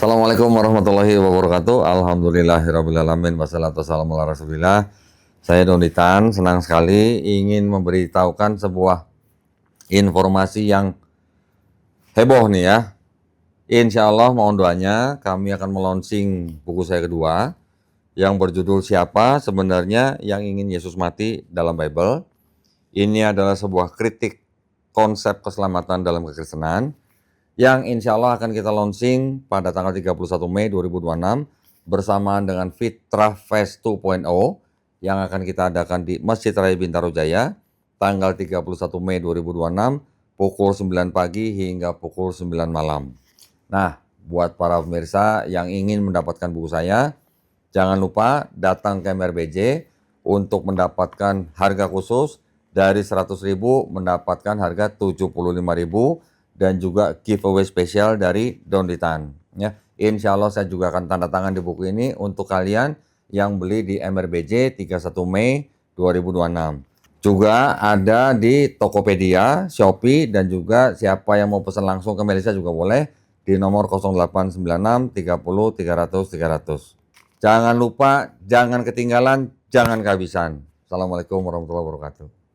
Assalamualaikum warahmatullahi wabarakatuh. Alhamdulillahirrabbilalamin. Wassalatu wassalamu ala rasulillah. Saya Donitan, senang sekali ingin memberitahukan sebuah informasi yang heboh nih ya. Insya Allah mohon doanya, kami akan melonsing buku saya kedua yang berjudul Siapa Sebenarnya Yang Ingin Yesus Mati dalam Bible. Ini adalah sebuah kritik konsep keselamatan dalam kekristenan yang insya Allah akan kita launching pada tanggal 31 Mei 2026 bersamaan dengan Fitrah Fest 2.0 yang akan kita adakan di Masjid Raya Bintaro Jaya tanggal 31 Mei 2026 pukul 9 pagi hingga pukul 9 malam. Nah, buat para pemirsa yang ingin mendapatkan buku saya, jangan lupa datang ke MRBJ untuk mendapatkan harga khusus dari 100.000 mendapatkan harga 75.000 dan juga giveaway spesial dari Donitan. Ya, insya Allah saya juga akan tanda tangan di buku ini untuk kalian yang beli di MRBJ 31 Mei 2026. Juga ada di Tokopedia, Shopee, dan juga siapa yang mau pesan langsung ke Melisa juga boleh di nomor 0896 30 300 300. Jangan lupa, jangan ketinggalan, jangan kehabisan. Assalamualaikum warahmatullahi wabarakatuh.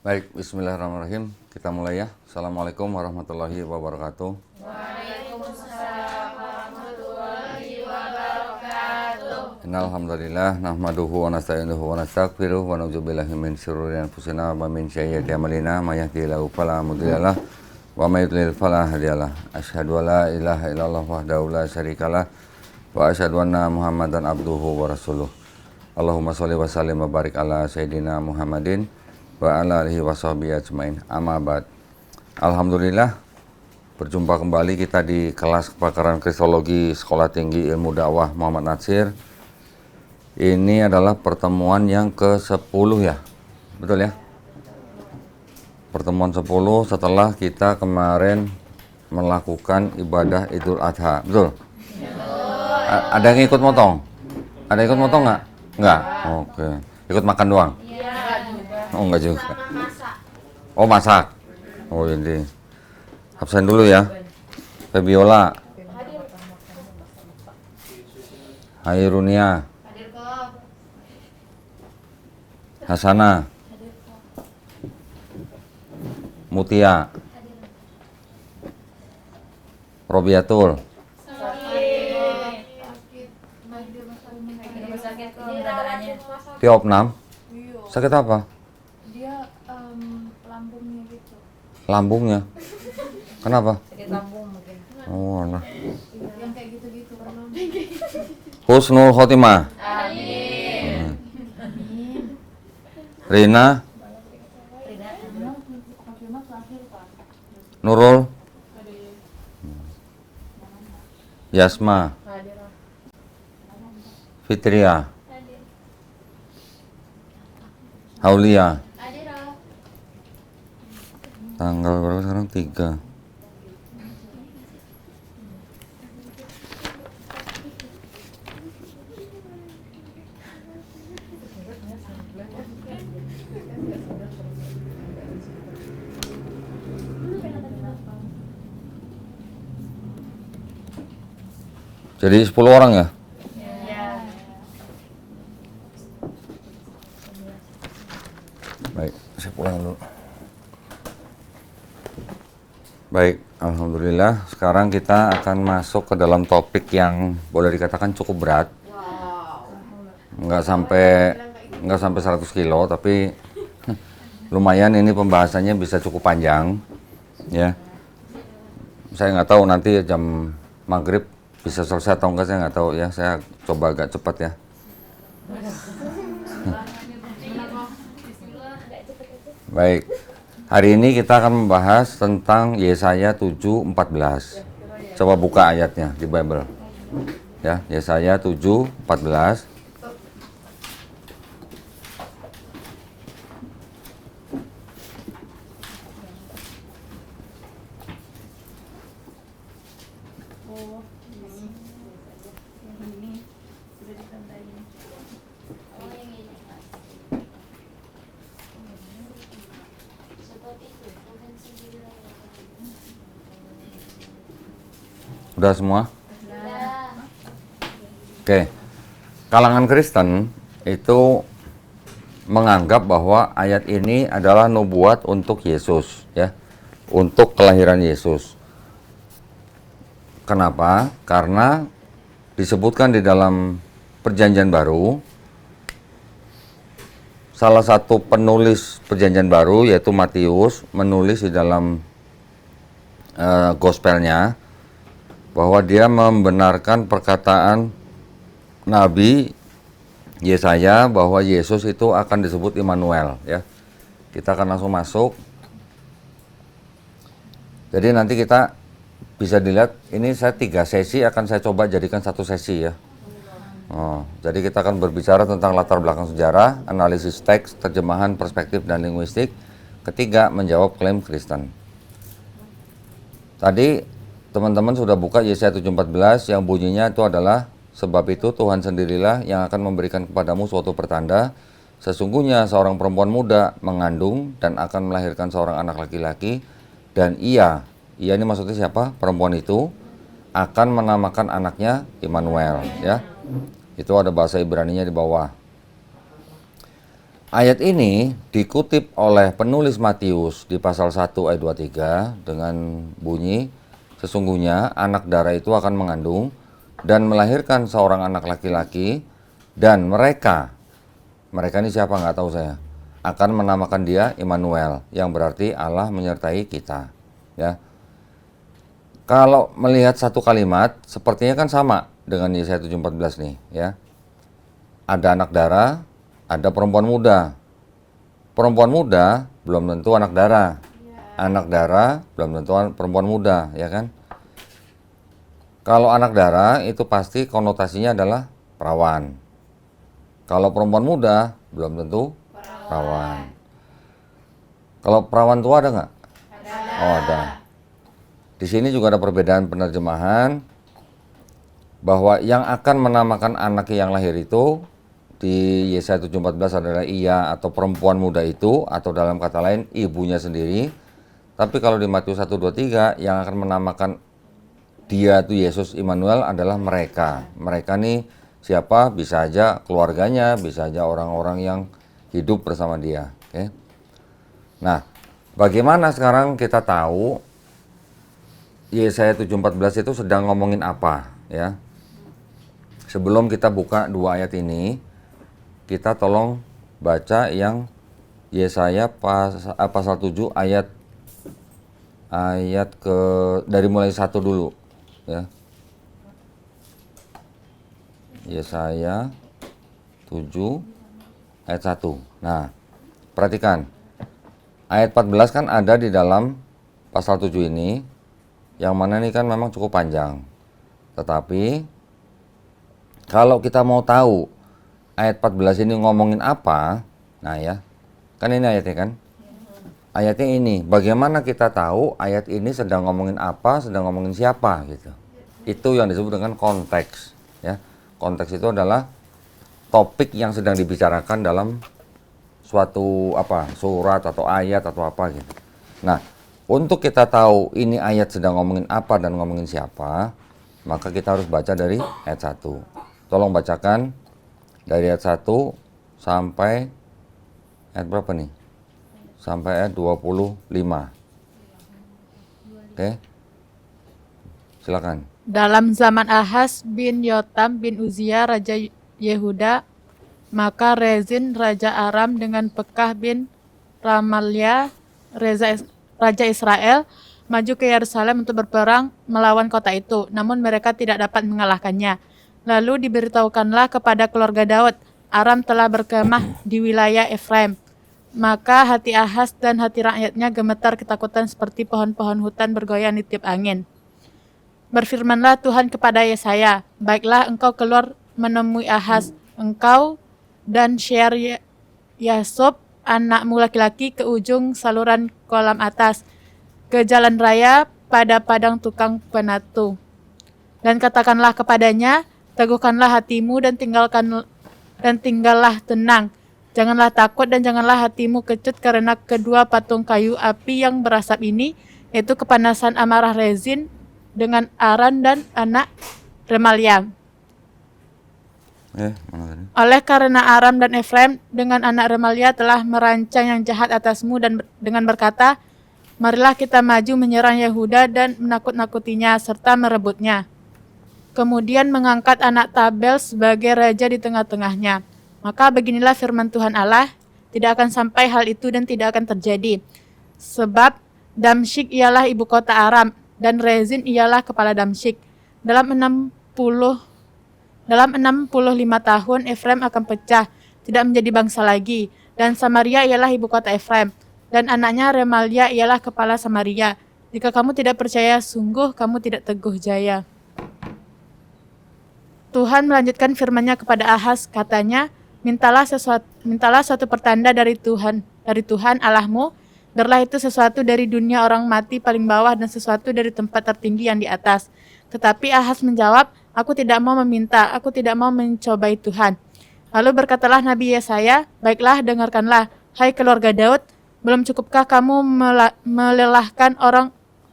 Baik, bismillahirrahmanirrahim. Kita mulai ya. Assalamualaikum warahmatullahi wabarakatuh. Waalaikumsalam warahmatullahi wabarakatuh. Innal hamdalillah nahmaduhu wa nasta'inuhu wa nastaghfiruh wa na'udzubillahi min syururi anfusina wa min sayyiati a'malina may yahdihillahu fala mudhillalah wa may yudlil fala hadiyalah. Asyhadu an la ilaha illallah wahdahu la syarikalah wa asyhadu anna Muhammadan abduhu wa rasuluh. Allahumma sholli wa sallim wa barik ala sayyidina Muhammadin wa ala alihi wa sahbihi ajmain. Amma ba'd. Alhamdulillah berjumpa kembali kita di kelas kepakaran Kristologi Sekolah Tinggi Ilmu Dakwah Muhammad Natsir. Ini adalah pertemuan yang ke-10 ya. Betul ya? Pertemuan 10 setelah kita kemarin melakukan ibadah Idul Adha. Betul? Ada yang ikut motong? Ada yang ikut motong nggak? Nggak? Oke. Ikut makan doang? Oh, enggak juga. Oh, masak. Oh, ini. Absen dulu ya. Febiola. Hairunia. Hasana. Mutia. Robiatul. Tiopnam. Sakit apa? Lambungnya gitu. Lambungnya. Kenapa? Sakit lambung mungkin. Oh, nah. Yang kayak gitu-gitu pernah. Husnul Khotimah. Amin. Rina. Nurul. Yasma. Fitria. Aulia. Tanggal berapa sekarang? 3. Jadi 10 orang ya? Baik, saya pulang dulu. Baik, alhamdulillah. Sekarang kita akan masuk ke dalam topik yang boleh dikatakan cukup berat. Nggak sampai 100 kilo, tapi lumayan ini pembahasannya bisa cukup panjang. Ya, saya nggak tahu nanti jam maghrib bisa selesai atau enggak, saya nggak tahu ya. Saya coba agak cepat ya. Baik. Hari ini kita akan membahas tentang Yesaya 7:14. Coba buka ayatnya di Bible. Ya, Yesaya 7:14. Udah semua? Oke. Kalangan Kristen itu menganggap bahwa ayat ini adalah nubuat untuk Yesus, ya. Untuk kelahiran Yesus. Kenapa? Karena disebutkan di dalam Perjanjian Baru, salah satu penulis Perjanjian Baru yaitu Matius menulis di dalam gospelnya bahwa dia membenarkan perkataan Nabi Yesaya bahwa Yesus itu akan disebut Immanuel, ya. Kita akan langsung masuk. Jadi nanti kita bisa dilihat, ini saya 3 sesi akan saya coba jadikan 1 sesi, ya. Jadi kita akan berbicara tentang latar belakang sejarah, analisis teks, terjemahan, perspektif, dan linguistik. Ketiga, menjawab klaim Kristen. Tadi teman-teman sudah buka Yesaya 7:14 yang bunyinya itu adalah, sebab itu Tuhan sendirilah yang akan memberikan kepadamu suatu pertanda. Sesungguhnya seorang perempuan muda mengandung dan akan melahirkan seorang anak laki-laki. Dan ia ini maksudnya siapa? Perempuan itu akan menamakan anaknya Immanuel, ya. Itu ada bahasa Ibraninya di bawah. Ayat ini dikutip oleh penulis Matius di pasal 1 ayat 23 dengan bunyi, sesungguhnya anak darah itu akan mengandung dan melahirkan seorang anak laki-laki, dan mereka ini siapa nggak tahu saya, akan menamakan dia Immanuel, yang berarti Allah menyertai kita, ya. Kalau melihat satu kalimat sepertinya kan sama dengan Yesaya 7:14 nih, ya. Ada anak darah, ada perempuan muda. Perempuan muda belum tentu anak darah. Anak darah belum tentu perempuan muda, ya kan? Kalau anak darah itu pasti konotasinya adalah perawan. Kalau perempuan muda belum tentu perawan. Kalau perawan tua ada nggak? Oh, ada. Di sini juga ada perbedaan penerjemahan bahwa yang akan menamakan anak yang lahir itu di Yesaya 7:14 adalah ia atau perempuan muda itu, atau dalam kata lain ibunya sendiri. Tapi kalau di Matius 1:23 yang akan menamakan dia itu Yesus Immanuel adalah mereka. Mereka nih siapa? Bisa aja keluarganya, bisa aja orang-orang yang hidup bersama dia. Oke. Nah, bagaimana sekarang kita tahu Yesaya 7:14 itu sedang ngomongin apa, ya? Sebelum kita buka 2 ayat ini, kita tolong baca yang Yesaya pasal 7 ayat ke dari mulai 1 dulu, ya. Yesaya 7 ayat 1. Nah, perhatikan. Ayat 14 kan ada di dalam pasal 7 ini, yang mana ini kan memang cukup panjang. Tetapi kalau kita mau tahu ayat 14 ini ngomongin apa, nah ya, kan ini ayatnya kan? Ayatnya ini, bagaimana kita tahu ayat ini sedang ngomongin apa, sedang ngomongin siapa gitu. Itu yang disebut dengan konteks, ya. Konteks itu adalah topik yang sedang dibicarakan dalam suatu surat atau ayat atau apa gitu. Nah, untuk kita tahu ini ayat sedang ngomongin apa dan ngomongin siapa, maka kita harus baca dari ayat 1. Tolong bacakan dari ayat 1 sampai ayat berapa nih? Sampai ayat 25. Oke. Silakan. Dalam zaman Ahaz bin Yotam bin Uzia Raja Yehuda, maka Rezin Raja Aram dengan Pekah bin Ramalia Raja Israel maju ke Yerusalem untuk berperang melawan kota itu, namun mereka tidak dapat mengalahkannya. Lalu diberitahukanlah kepada keluarga Daud, Aram telah berkemah di wilayah Efraim. Maka hati Ahaz dan hati rakyatnya gemetar ketakutan seperti pohon-pohon hutan bergoyang di tiup angin. Berfirmanlah Tuhan kepada Yesaya, baiklah engkau keluar menemui Ahaz, engkau dan Shear-Yasub anakmu laki-laki ke ujung saluran kolam atas, ke jalan raya pada padang tukang penatu. Dan katakanlah kepadanya, teguhkanlah hatimu dan tinggallah tenang. Janganlah takut dan janganlah hatimu kecut karena kedua patung kayu api yang berasap ini, yaitu kepanasan amarah Rezin dengan Aran dan anak Remalia. Mana tadi? Oleh karena Aram dan Efraim dengan anak Remalia telah merancang yang jahat atasmu dan dengan berkata, marilah kita maju menyerang Yehuda dan menakut-nakutinya serta merebutnya. Kemudian mengangkat anak Tabel sebagai raja di tengah-tengahnya. Maka beginilah firman Tuhan Allah, tidak akan sampai hal itu dan tidak akan terjadi. Sebab Damsyik ialah ibu kota Aram dan Rezin ialah kepala Damsyik. Dalam 65 tahun Efraim akan pecah, tidak menjadi bangsa lagi. Dan Samaria ialah ibu kota Efraim. Dan anaknya Remalia ialah kepala Samaria. Jika kamu tidak percaya, sungguh kamu tidak teguh jaya. Tuhan melanjutkan firman-Nya kepada Ahaz, katanya, mintalah suatu pertanda dari Tuhan Allahmu, biarlah itu sesuatu dari dunia orang mati paling bawah dan sesuatu dari tempat tertinggi yang di atas. Tetapi Ahaz menjawab, aku tidak mau meminta, aku tidak mau mencobai Tuhan. Lalu berkatalah Nabi Yesaya, baiklah dengarkanlah, hai keluarga Daud, belum cukupkah kamu melelahkan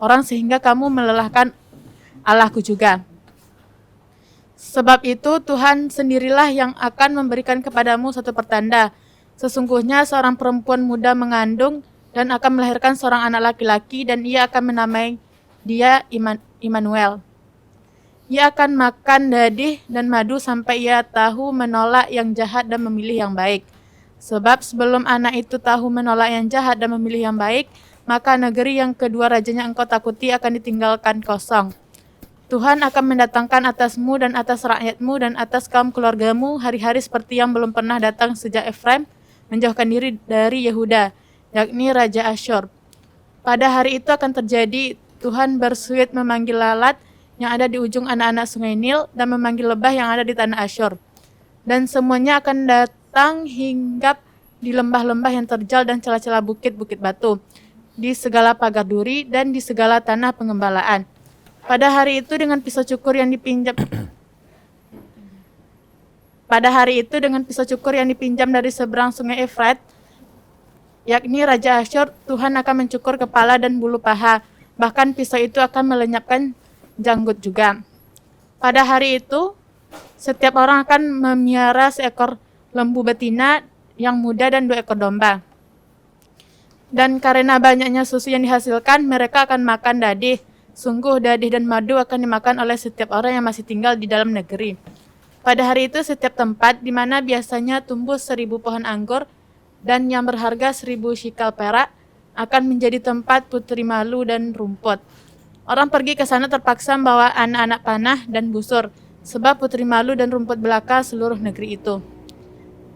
orang sehingga kamu melelahkan Allahku juga. Sebab itu Tuhan sendirilah yang akan memberikan kepadamu satu pertanda. Sesungguhnya seorang perempuan muda mengandung dan akan melahirkan seorang anak laki-laki dan ia akan menamai dia Immanuel. Ia akan makan dadih dan madu sampai ia tahu menolak yang jahat dan memilih yang baik. Sebab sebelum anak itu tahu menolak yang jahat dan memilih yang baik, maka negeri yang kedua rajanya engkau takuti akan ditinggalkan kosong. Tuhan akan mendatangkan atasmu dan atas rakyatmu dan atas kaum keluargamu hari-hari seperti yang belum pernah datang sejak Efraim menjauhkan diri dari Yehuda, yakni Raja Asyur. Pada hari itu akan terjadi, Tuhan bersuit memanggil lalat yang ada di ujung anak-anak sungai Nil dan memanggil lebah yang ada di tanah Asyur. Dan semuanya akan datang hinggap di lembah-lembah yang terjal dan celah-celah bukit-bukit batu, di segala pagar duri dan di segala tanah pengembalaan. Pada hari itu dengan pisau cukur yang dipinjam dari seberang sungai Efrat, yakni Raja Asyur, Tuhan akan mencukur kepala dan bulu paha, bahkan pisau itu akan melenyapkan janggut juga. Pada hari itu, setiap orang akan memiara seekor lembu betina yang muda dan 2 ekor domba. Dan karena banyaknya susu yang dihasilkan, mereka akan makan dadih. Sungguh dadih dan madu akan dimakan oleh setiap orang yang masih tinggal di dalam negeri. Pada hari itu setiap tempat di mana biasanya tumbuh 1000 pohon anggur dan yang berharga 1000 shikal perak akan menjadi tempat putri malu dan rumput. Orang pergi ke sana terpaksa membawa anak-anak panah dan busur, sebab putri malu dan rumput belaka seluruh negeri itu.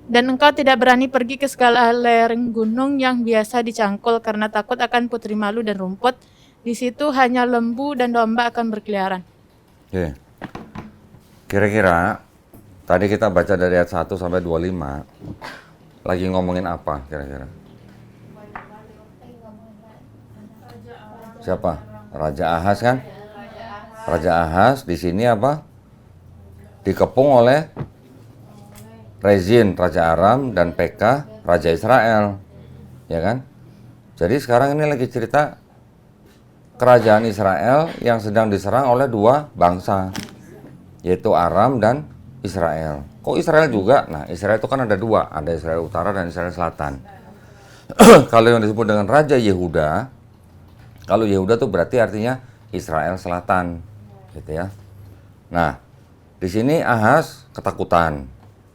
Dan engkau tidak berani pergi ke segala lereng gunung yang biasa dicangkul karena takut akan putri malu dan rumput. Di situ hanya lembu dan domba akan berkeliaran. Oke. Kira-kira tadi kita baca dari ayat 1 sampai 25 lagi ngomongin apa kira-kira? Siapa? Raja Ahaz kan? Raja Ahaz di sini apa? Dikepung oleh Rezin, Raja Aram, dan Pekah, Raja Israel. Ya kan? Jadi sekarang ini lagi cerita kerajaan Israel yang sedang diserang oleh 2 bangsa, yaitu Aram dan Israel. Kok Israel juga? Nah, Israel itu kan ada 2, ada Israel Utara dan Israel Selatan. Kalau yang disebut dengan Raja Yehuda, kalau Yehuda itu berarti artinya Israel Selatan, gitu ya. Nah, di sini Ahaz ketakutan,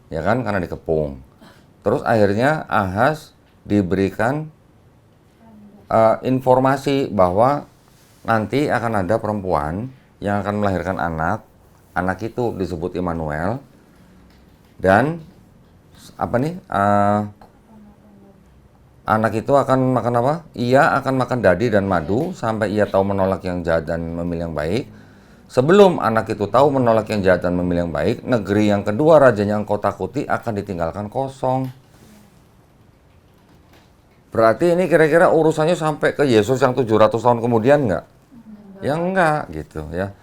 ya kan, karena dikepung. Terus akhirnya Ahaz diberikan informasi bahwa nanti akan ada perempuan yang akan melahirkan anak. Anak itu disebut Immanuel. Dan anak itu akan makan apa? Ia akan makan dadi dan madu sampai ia tahu menolak yang jahat dan memilih yang baik. Sebelum anak itu tahu menolak yang jahat dan memilih yang baik, negeri yang kedua rajanya engkau takuti akan ditinggalkan kosong. Berarti ini kira-kira urusannya sampai ke Yesus yang 700 tahun kemudian enggak? Ya enggak gitu ya.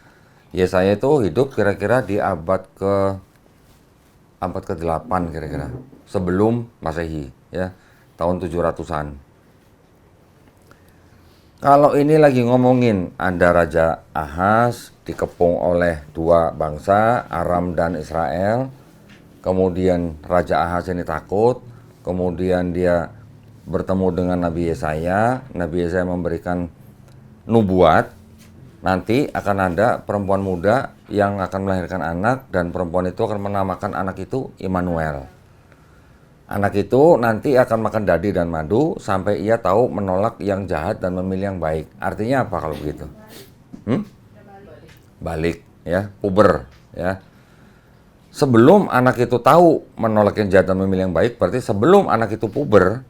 Yesaya itu hidup kira-kira di abad ke-8 kira-kira. Sebelum Masehi ya, tahun 700-an. Kalau ini lagi ngomongin ada Raja Ahaz dikepung oleh dua bangsa, Aram dan Israel. Kemudian Raja Ahaz ini takut, kemudian dia bertemu dengan Nabi Yesaya. Nabi Yesaya memberikan nubuat, nanti akan ada perempuan muda yang akan melahirkan anak, dan perempuan itu akan menamakan anak itu Immanuel. Anak itu nanti akan makan dadi dan madu sampai ia tahu menolak yang jahat dan memilih yang baik. Artinya apa kalau begitu? Balik, ya, puber, ya. Sebelum anak itu tahu menolak yang jahat dan memilih yang baik, berarti sebelum anak itu puber,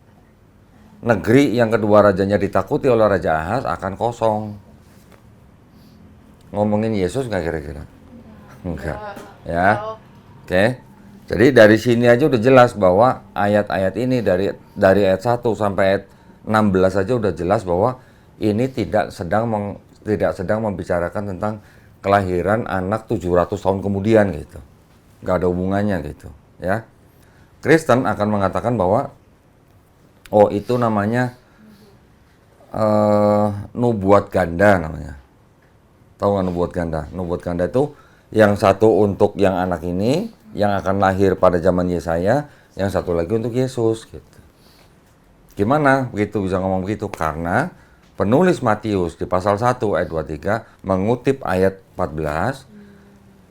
negeri yang kedua rajanya ditakuti oleh Raja Ahaz akan kosong. Ngomongin Yesus nggak kira-kira? Enggak, ya. Oke. Jadi dari sini aja udah jelas bahwa ayat-ayat ini dari ayat 1 sampai ayat 16 aja udah jelas bahwa ini tidak sedang membicarakan tentang kelahiran anak 700 tahun kemudian gitu. Nggak ada hubungannya gitu, ya. Kristen akan mengatakan bahwa oh itu namanya nubuat ganda namanya. Tahu nggak nubuat ganda? Nubuat ganda itu yang satu untuk yang anak ini yang akan lahir pada zaman Yesaya, yang satu lagi untuk Yesus gitu. Gimana begitu bisa ngomong begitu? Karena penulis Matius di pasal 1 ayat 23 mengutip ayat 14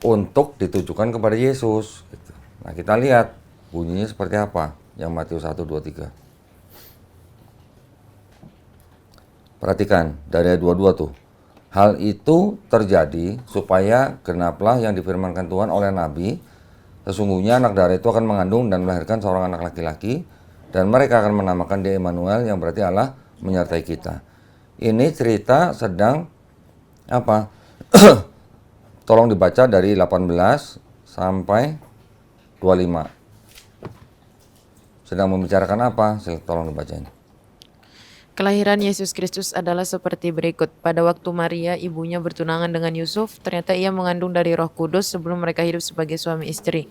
untuk ditujukan kepada Yesus gitu. Nah, kita lihat bunyinya seperti apa yang Matius 1:23. Perhatikan dari ayat 22 tuh. Hal itu terjadi supaya genaplah yang difirmankan Tuhan oleh Nabi, sesungguhnya anak darah itu akan mengandung dan melahirkan seorang anak laki-laki, dan mereka akan menamakan dia Immanuel, yang berarti Allah menyertai kita. Ini cerita sedang apa? Tolong dibaca dari 18 sampai 25. Sedang membicarakan apa? Tolong dibacain. Kelahiran Yesus Kristus adalah seperti berikut. Pada waktu Maria, ibunya bertunangan dengan Yusuf, ternyata ia mengandung dari Roh Kudus sebelum mereka hidup sebagai suami istri.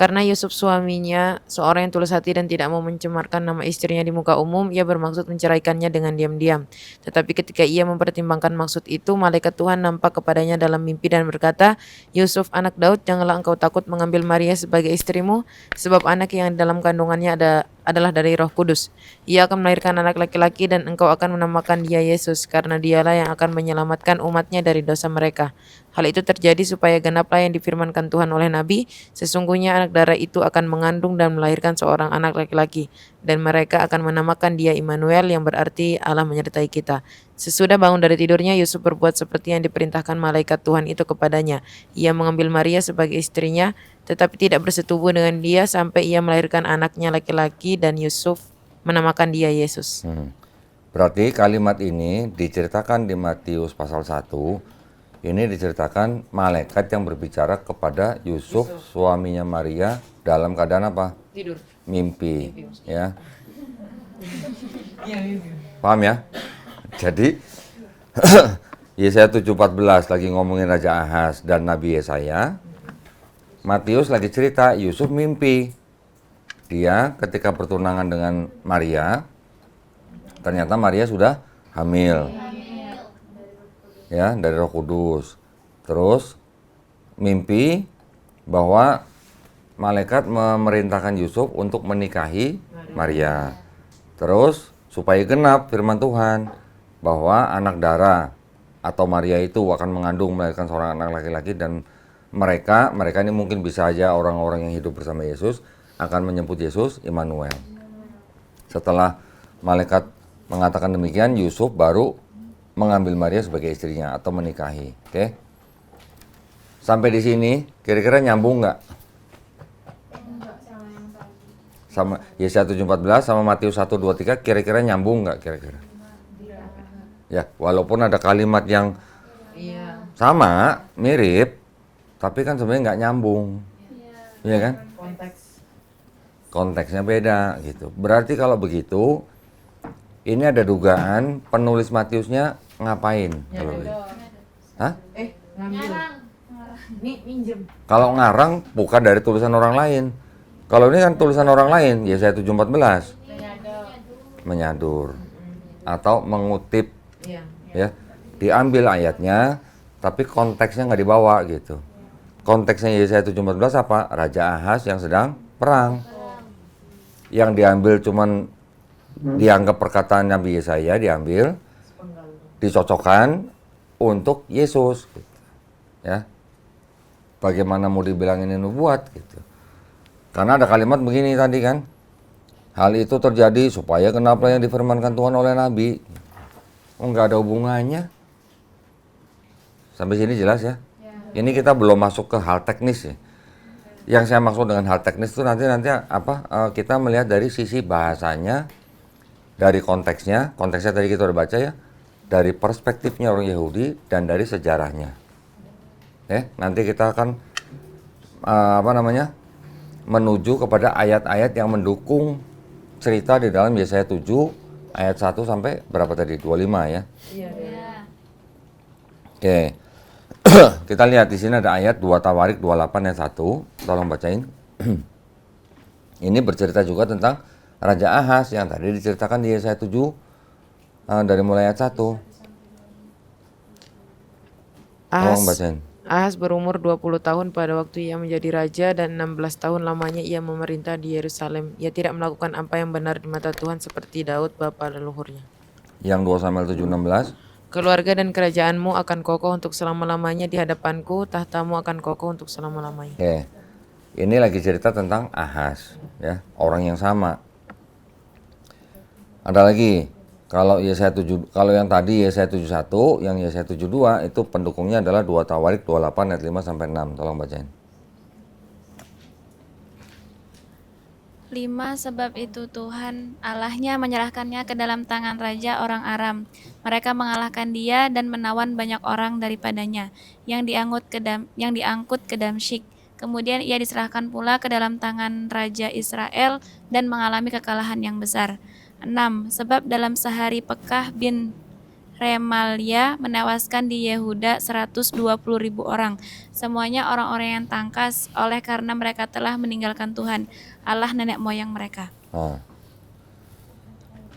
Karena Yusuf suaminya seorang yang tulus hati dan tidak mau mencemarkan nama istrinya di muka umum, ia bermaksud menceraikannya dengan diam-diam. Tetapi ketika ia mempertimbangkan maksud itu, malaikat Tuhan nampak kepadanya dalam mimpi dan berkata, Yusuf anak Daud, janganlah engkau takut mengambil Maria sebagai istrimu, sebab anak yang dalam kandungannya adalah dari Roh Kudus. Ia akan melahirkan anak laki-laki dan engkau akan menamakan dia Yesus, karena dialah yang akan menyelamatkan umatnya dari dosa mereka. Hal itu terjadi supaya genaplah yang difirmankan Tuhan oleh Nabi, sesungguhnya anak darah itu akan mengandung dan melahirkan seorang anak laki-laki, dan mereka akan menamakan dia Immanuel, yang berarti Allah menyertai kita. Sesudah bangun dari tidurnya, Yusuf berbuat seperti yang diperintahkan malaikat Tuhan itu kepadanya. Ia mengambil Maria sebagai istrinya, tetapi tidak bersetubuh dengan dia sampai ia melahirkan anaknya laki-laki, dan Yusuf menamakan dia Yesus. Berarti kalimat ini diceritakan di Matius pasal 1. Ini diceritakan malaikat yang berbicara kepada Yusuf, suaminya Maria, dalam keadaan apa? Tidur. Mimpi, ya. Paham ya? Jadi Yesaya 7:14 lagi ngomongin Raja Ahaz dan Nabi Yesaya. Matius lagi cerita Yusuf mimpi. Dia ketika bertunangan dengan Maria, ternyata Maria sudah hamil. Ya, dari Roh Kudus. Terus mimpi bahwa malaikat memerintahkan Yusuf untuk menikahi Maria. Terus supaya genap firman Tuhan bahwa anak darah atau Maria itu akan mengandung melahirkan seorang anak laki-laki, dan mereka ini mungkin bisa aja orang-orang yang hidup bersama Yesus akan menyebut Yesus Immanuel. Setelah malaikat mengatakan demikian, Yusuf baru mengambil Maria sebagai istrinya atau menikahi. Oke? Sampai di sini kira-kira nyambung nggak? Enggak sama yang tadi. Sama Yesaya 7:14 sama Matius 1:23 kira-kira nyambung nggak kira-kira? Ya, walaupun ada kalimat yang sama, mirip, tapi kan sebenarnya nggak nyambung. Iya kan? Konteksnya beda gitu. Berarti kalau begitu, ini ada dugaan penulis Matiusnya ngapain? Kalau begitu? Hah? Ngarang. Kalau ngarang bukan dari tulisan orang lain. Kalau ini kan tulisan orang lain, Yesaya 7:14. Menyadur. Atau mengutip Iya. Ya, diambil ayatnya, tapi konteksnya nggak dibawa gitu. Konteksnya Yesaya 7:14 apa? Raja Ahaz yang sedang perang. Yang diambil cuman dianggap perkataan Nabi Yesaya, diambil, dicocokkan untuk Yesus. Gitu. Ya, bagaimana mau dibilang ini nubuat gitu? Karena ada kalimat begini tadi kan, hal itu terjadi supaya kenapa yang difirmankan Tuhan oleh Nabi. Nggak ada hubungannya. Sampai sini jelas ya? Ini kita belum masuk ke hal teknis ya. Yang saya maksud dengan hal teknis itu nanti kita melihat dari sisi bahasanya, dari konteksnya tadi kita udah baca ya, dari perspektifnya orang Yahudi dan dari sejarahnya. Nanti kita akan menuju kepada ayat-ayat yang mendukung cerita di dalam Yesaya 7 ayat 1 sampai berapa tadi? 25 ya. Iya. Oke. Kita lihat di sini ada ayat 2 Tawarik 28 ayat 1. Tolong bacain. Ini bercerita juga tentang Raja Ahaz yang tadi diceritakan di Yesaya 7 dari mulai ayat 1. Tolong bacain. Ahaz berumur 20 tahun pada waktu ia menjadi raja dan 16 tahun lamanya ia memerintah di Yerusalem. Ia tidak melakukan apa yang benar di mata Tuhan seperti Daud bapa leluhurnya. Yang 2 Samuel 7:16. Keluarga dan kerajaanmu akan kokoh untuk selama-lamanya di hadapanku, tahtamu akan kokoh untuk selama-lamanya. Oke. Ini lagi cerita tentang Ahaz, ya, orang yang sama. Ada lagi. Kalau yang tadi Yesaya 71, yang Yesaya 72 itu pendukungnya adalah 2 Tawarik 28 ayat 5 sampai 6. Tolong bacain. 5. Sebab itu Tuhan Allahnya menyerahkannya ke dalam tangan raja orang Aram. Mereka mengalahkan dia dan menawan banyak orang daripadanya yang diangkut ke Damsyik. Kemudian ia diserahkan pula ke dalam tangan raja Israel dan mengalami kekalahan yang besar. 6. Sebab dalam sehari Pekah bin Remalia menewaskan di Yehuda 120.000 orang. Semuanya orang-orang yang tangkas oleh karena mereka telah meninggalkan Tuhan, Allah nenek moyang mereka. Nah,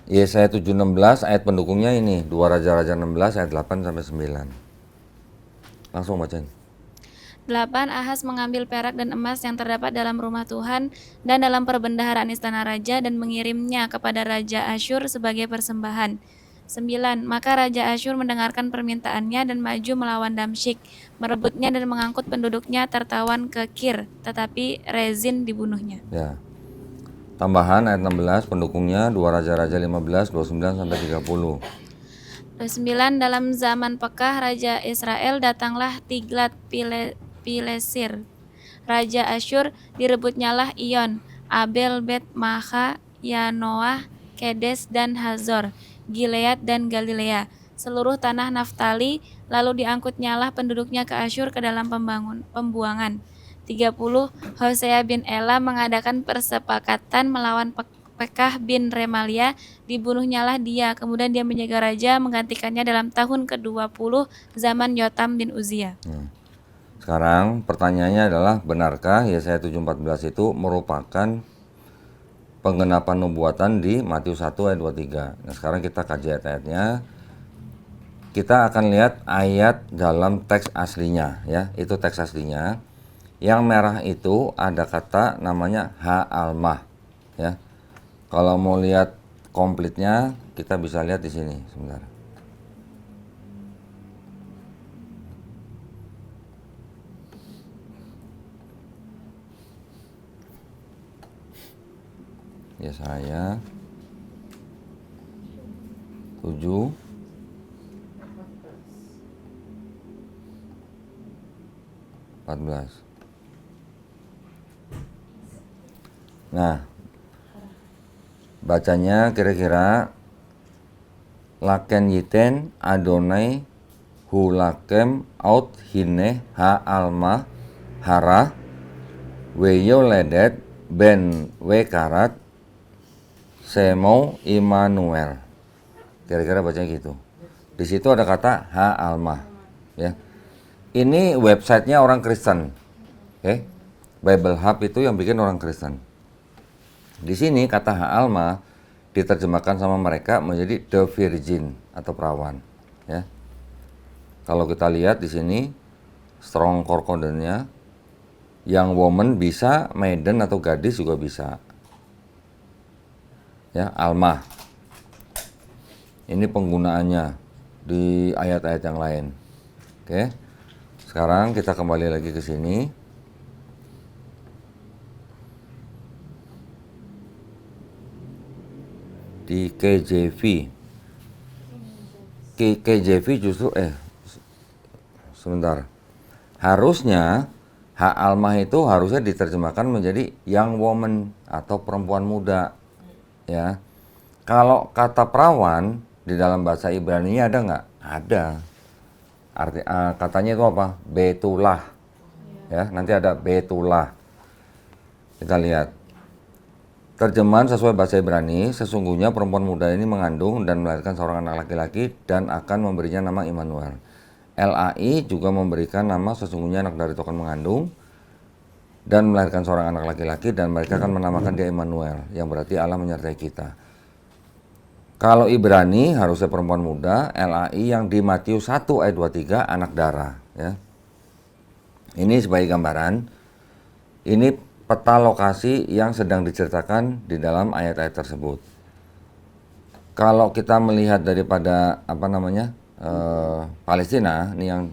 Yesaya 7:16 ayat pendukungnya ini 2 Raja-Raja 16 ayat 8 sampai 9. Langsung bacain. 8. Ahaz mengambil perak dan emas yang terdapat dalam rumah Tuhan dan dalam perbendaharaan istana raja dan mengirimnya kepada Raja Asyur sebagai persembahan. 9. Maka Raja Asyur mendengarkan permintaannya dan maju melawan Damsyik, merebutnya dan mengangkut penduduknya tertawan ke Kir, tetapi Rezin dibunuhnya. Ya. Tambahan ayat 16 pendukungnya 2 Raja-Raja 15 29 sampai 30. 9. Dalam zaman Pekah Raja Israel datanglah Tiglat-Pilesir Raja Asyur, direbutnyalah Iyon, Abel, Bet Maha, Yanoah, Kedes dan Hazor, Gilead dan Galilea, seluruh tanah Naftali, lalu diangkutnyalah penduduknya ke Asyur ke dalam pembuangan. 30. Hosea bin Ela mengadakan persepakatan melawan Pekah bin Remalia, dibunuhnyalah dia, kemudian dia menjaga raja menggantikannya dalam tahun ke-20 zaman Yotam bin Uzia. Sekarang pertanyaannya adalah, benarkah Yesaya 7:14 itu merupakan penggenapan nubuatan di Matius 1 ayat 23. Nah, sekarang kita kaji ayat-ayatnya. Kita akan lihat ayat dalam teks aslinya ya, itu teks aslinya. Yang merah itu ada kata namanya ha-almah ya. Kalau mau lihat komplitnya kita bisa lihat di sini sebentar. Yesaya 7 14. Nah, bacanya kira-kira laken yiten Adonai hulakem out hine ha alma hara weyo ledet ben wekarat semo Immanuel. Kira-kira bacanya gitu. Di situ ada kata ha alma ya. Ini websitenya orang Kristen. Oke. Bible Hub itu yang bikin orang Kristen. Di sini kata ha alma diterjemahkan sama mereka menjadi the virgin atau perawan. ya. Kalau kita lihat di sini strong concordance-nya, yang woman bisa, maiden atau gadis juga bisa. Ya, almah. Ini penggunaannya di ayat-ayat yang lain. Oke. Sekarang kita kembali lagi ke sini. Di KJV. KJV justru sebentar. Harusnya hak almah itu harusnya diterjemahkan menjadi young woman atau perempuan muda. Ya. Kalau kata perawan di dalam bahasa Ibrani ada nggak? Ada. Katanya itu apa? Betulah. Ya, nanti ada betulah. Kita lihat. Terjemahan sesuai bahasa Ibrani, sesungguhnya perempuan muda ini mengandung dan melahirkan seorang anak laki-laki dan akan memberinya nama Immanuel. LAI juga memberikan nama sesungguhnya anak dari Tuhan mengandung dan melahirkan seorang anak laki-laki dan mereka akan menamakan dia Immanuel, yang berarti Allah menyertai kita. Kalau Ibrani harusnya perempuan muda, LAI yang di Matius 1 ayat 23 anak darah. Ya. Ini sebagai gambaran, ini peta lokasi yang sedang diceritakan di dalam ayat-ayat tersebut. Kalau kita melihat daripada Palestina, ini yang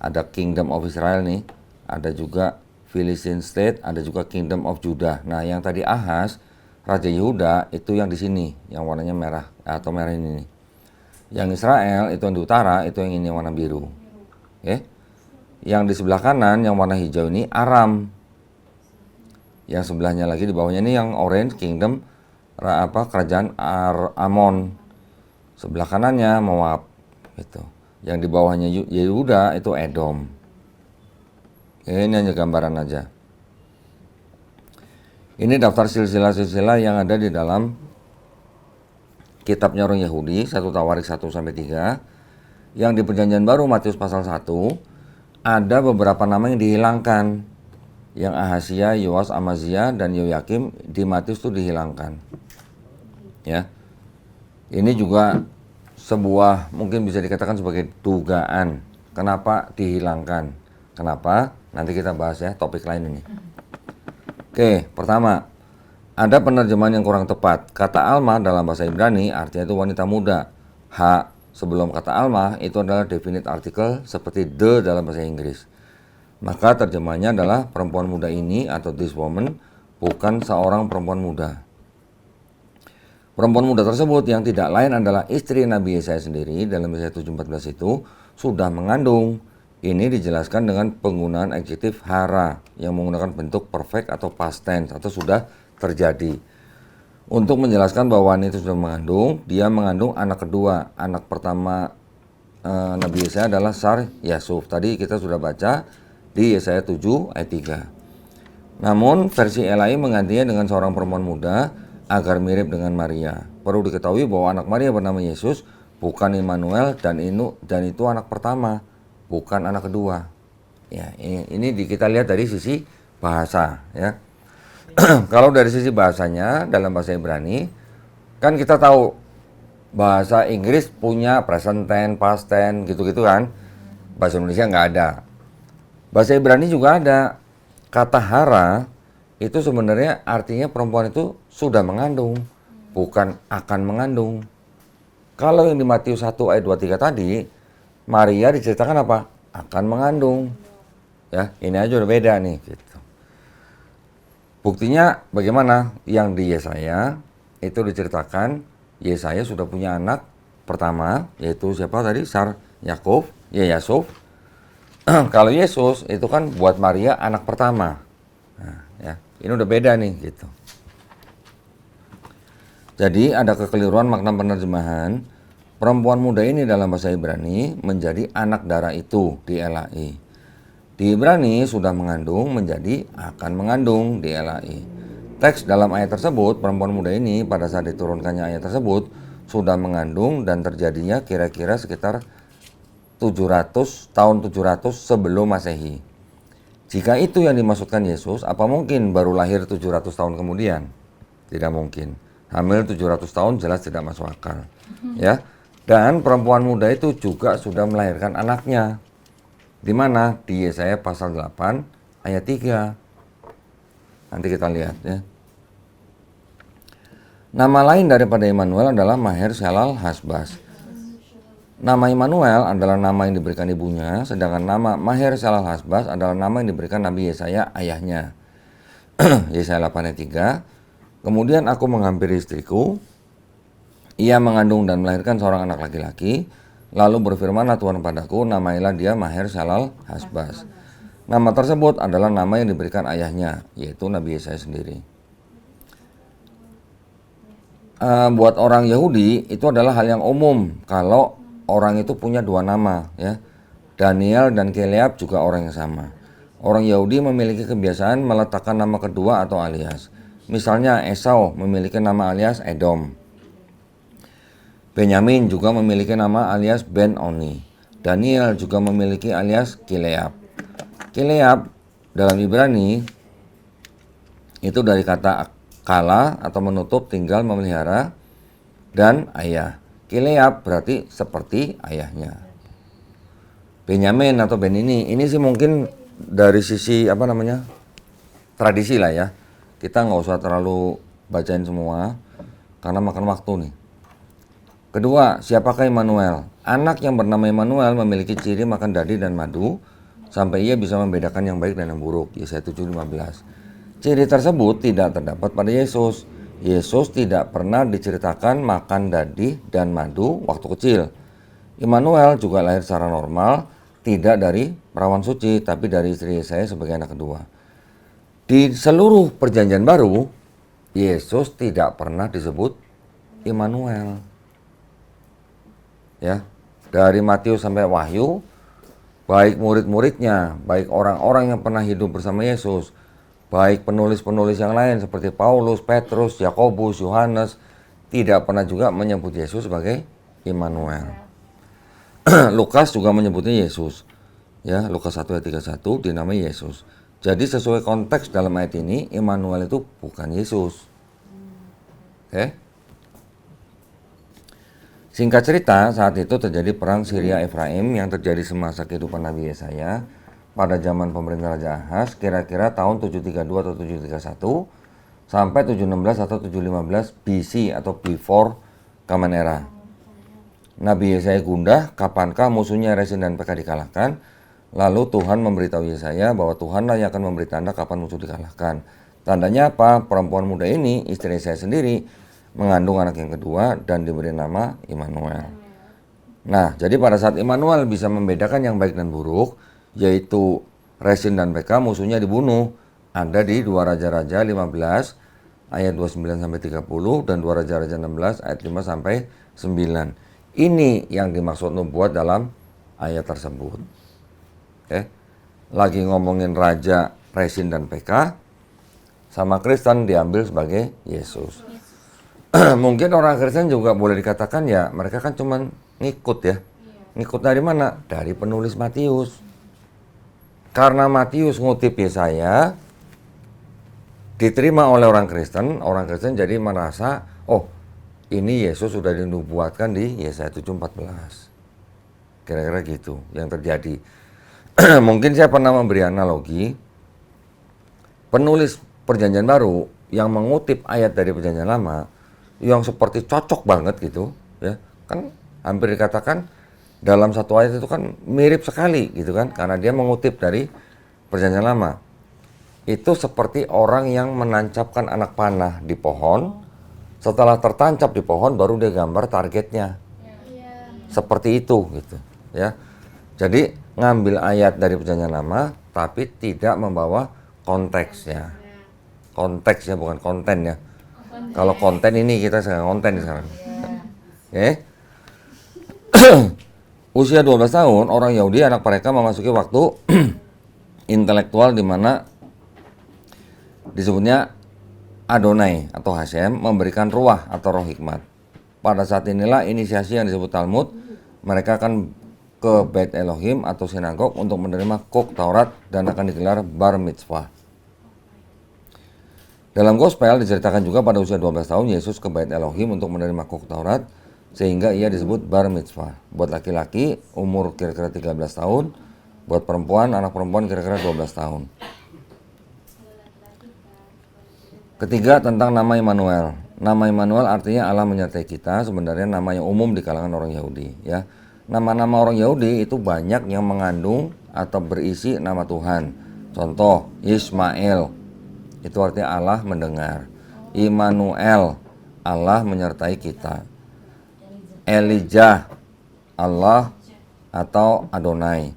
ada Kingdom of Israel nih, ada juga Philistine State, ada juga Kingdom of Judah. Nah, yang tadi Ahaz, Raja Yehuda itu yang di sini, yang warnanya merah atau merah ini nih. Yang Israel itu yang di utara, itu yang ini yang warna biru. Oke. Yang di sebelah kanan yang warna hijau ini Aram. Yang sebelahnya lagi di bawahnya ini yang orange Kingdom kerajaan Amon. Sebelah kanannya Moab gitu. Yang di bawahnya Yehuda itu Edom. Ini hanya gambaran aja. Ini daftar silsilah-silsilah yang ada di dalam kitabnya orang Yahudi 1 Tawarik 1 sampai 3. Yang di Perjanjian Baru Matius pasal 1 ada beberapa nama yang dihilangkan. Yang Ahasia, Yoas, Amazia, dan Yoyakim di Matius itu dihilangkan. Ya, ini juga sebuah mungkin bisa dikatakan sebagai dugaan kenapa dihilangkan. Kenapa? Nanti kita bahas ya topik lain ini. Oke, pertama ada penerjemahan yang kurang tepat. Kata alma dalam bahasa Ibrani artinya itu wanita muda. H sebelum kata alma itu adalah definite article seperti the dalam bahasa Inggris. Maka terjemahnya adalah perempuan muda ini atau this woman bukan seorang perempuan muda. Perempuan muda tersebut yang tidak lain adalah istri Nabi Yesaya sendiri dalam Yesaya 7:14 itu sudah mengandung. Ini dijelaskan dengan penggunaan adjektif hara yang menggunakan bentuk perfect atau past tense atau sudah terjadi. Untuk menjelaskan bahwa wanita sudah mengandung, dia mengandung anak kedua. Anak pertama Nabi Yesaya adalah Sar Yasuf. Tadi kita sudah baca di Yesaya 7 ayat 3. Namun versi LAI menggantinya dengan seorang perempuan muda agar mirip dengan Maria. Perlu diketahui bahwa anak Maria bernama Yesus bukan Immanuel dan itu anak pertama, bukan anak kedua. Ya, ini kita lihat dari sisi bahasa ya. Kalau dari sisi bahasanya dalam bahasa Ibrani kan kita tahu bahasa Inggris punya present tense, past tense gitu-gitu kan. Bahasa Indonesia nggak ada. Bahasa Ibrani juga ada. Kata hara itu sebenarnya artinya perempuan itu sudah mengandung, bukan akan mengandung. Kalau yang di Matius 1 ayat 23 tadi, Maria diceritakan apa? Akan mengandung. Ya, ini aja udah beda nih gitu. Buktinya bagaimana? Yang di Yesaya itu diceritakan Yesaya sudah punya anak pertama, yaitu siapa tadi? Sar Yasuf. Kalau Yesus itu kan buat Maria anak pertama. Nah, ya, ini udah beda nih gitu. Jadi ada kekeliruan makna penerjemahan. Perempuan muda ini dalam bahasa Ibrani menjadi anak darah itu di LAI. Di Ibrani sudah mengandung menjadi akan mengandung di LAI. Teks dalam ayat tersebut, perempuan muda ini pada saat diturunkannya ayat tersebut sudah mengandung dan terjadinya kira-kira sekitar 700 sebelum Masehi. Jika itu yang dimaksudkan Yesus, apa mungkin baru lahir 700 tahun kemudian? Tidak mungkin. Hamil 700 tahun jelas tidak masuk akal. Ya. Dan perempuan muda itu juga sudah melahirkan anaknya. Di mana? Di Yesaya pasal 8 ayat 3. Nanti kita lihat ya. Nama lain daripada Immanuel adalah Maher Shalal Hasbaz. Nama Immanuel adalah nama yang diberikan ibunya, sedangkan nama Maher Shalal Hasbaz adalah nama yang diberikan Nabi Yesaya ayahnya. Yesaya 8 ayat 3. Kemudian aku menghampiri istriku, ia mengandung dan melahirkan seorang anak laki-laki. Lalu berfirmanlah Tuhan padaku, namailah dia Maher Shalal Hasbaz. Nama tersebut adalah nama yang diberikan ayahnya, yaitu Nabi Yesaya sendiri. Buat orang Yahudi itu adalah hal yang umum kalau orang itu punya dua nama, ya. Daniel dan Keleab juga orang yang sama. Orang Yahudi memiliki kebiasaan meletakkan nama kedua atau alias. Misalnya Esau memiliki nama alias Edom. Benyamin juga memiliki nama alias Ben-Oni. Daniel juga memiliki alias Kileab. Kileab dalam Ibrani itu dari kata kala atau menutup, tinggal, memelihara, dan ayah. Kileab berarti seperti ayahnya. Benyamin atau Ben ini sih mungkin dari sisi tradisi lah ya. Kita nggak usah terlalu bacain semua karena makan waktu nih. Kedua, siapakah Immanuel? Anak yang bernama Immanuel memiliki ciri makan dadi dan madu sampai ia bisa membedakan yang baik dan yang buruk. Yesaya 7:15. Ciri tersebut tidak terdapat pada Yesus. Yesus tidak pernah diceritakan makan dadi dan madu waktu kecil. Immanuel juga lahir secara normal, tidak dari perawan suci, tapi dari istri Yesaya sebagai anak kedua. Di seluruh perjanjian baru, Yesus tidak pernah disebut Immanuel. Ya, dari Matius sampai Wahyu, baik murid-muridnya, baik orang-orang yang pernah hidup bersama Yesus, baik penulis-penulis yang lain seperti Paulus, Petrus, Yakobus, Yohanes, tidak pernah juga menyebut Yesus sebagai Immanuel. Lukas juga menyebutnya Yesus. Ya, Lukas 1 ayat 31 dinamai Yesus. Jadi sesuai konteks dalam ayat ini, Immanuel itu bukan Yesus. Oke? Singkat cerita, saat itu terjadi perang Syria Efraim yang terjadi semasa kehidupan Nabi Yesaya pada zaman pemerintah Raja Ahaz, kira-kira tahun 732 atau 731 sampai 716 atau 715 BC atau before Common Era. Nabi Yesaya gundah, kapankah musuhnya Rezin dan Pekah dikalahkan? Lalu Tuhan memberitahu Yesaya bahwa Tuhanlah yang akan memberi tanda kapan musuh dikalahkan. Tandanya apa? Perempuan muda ini, istri Yesaya sendiri, mengandung anak yang kedua dan diberi nama Immanuel. Nah, jadi pada saat Immanuel bisa membedakan yang baik dan buruk, yaitu Rezin dan Pekah, musuhnya dibunuh. Ada di 2 Raja-Raja 15 ayat 29 sampai 30 dan 2 Raja-Raja 16 ayat 5 sampai 9. Ini yang dimaksud nubuat dalam ayat tersebut. Oke. Lagi ngomongin Raja, Rezin dan Pekah, sama Kristen diambil sebagai Yesus. Mungkin orang Kristen juga boleh dikatakan ya mereka kan cuman ngikut ya. Ngikut dari mana? Dari penulis Matius. Karena Matius ngutip Yesaya, diterima oleh orang Kristen jadi merasa, oh ini Yesus sudah dinubuatkan di Yesaya 7:14. Kira-kira gitu yang terjadi. Mungkin saya pernah memberi analogi, penulis Perjanjian Baru yang mengutip ayat dari Perjanjian Lama, yang seperti cocok banget gitu, ya kan hampir dikatakan dalam satu ayat itu kan mirip sekali gitu kan, karena dia mengutip dari Perjanjian Lama. Itu seperti orang yang menancapkan anak panah di pohon, setelah tertancap di pohon baru dia gambar targetnya. Seperti itu gitu, ya. Jadi ngambil ayat dari Perjanjian Lama tapi tidak membawa konteksnya. Konteksnya bukan konten ya. Kalau konten ini kita sedang konten sekarang. Oke. Usia 12 tahun orang Yahudi anak mereka memasuki waktu intelektual di mana disebutnya Adonai atau Hashem memberikan ruah atau roh hikmat. Pada saat inilah inisiasi yang disebut Talmud, mereka akan ke Beit Elohim atau sinagog untuk menerima kuk Taurat dan akan digelar bar mitzvah. Dalam gospel diceritakan juga pada usia 12 tahun Yesus ke Bait Elohim untuk menerima kuk Taurat sehingga ia disebut bar mitzvah. Buat laki-laki umur kira-kira 13 tahun, buat perempuan, anak perempuan kira-kira 12 tahun. Ketiga, tentang nama Immanuel. Nama Immanuel artinya Allah menyertai kita, sebenarnya nama yang umum di kalangan orang Yahudi, ya. Nama-nama orang Yahudi itu banyak yang mengandung atau berisi nama Tuhan. Contoh, Ismail, itu artinya Allah mendengar. Immanuel, Allah menyertai kita. Elijah, Allah atau Adonai.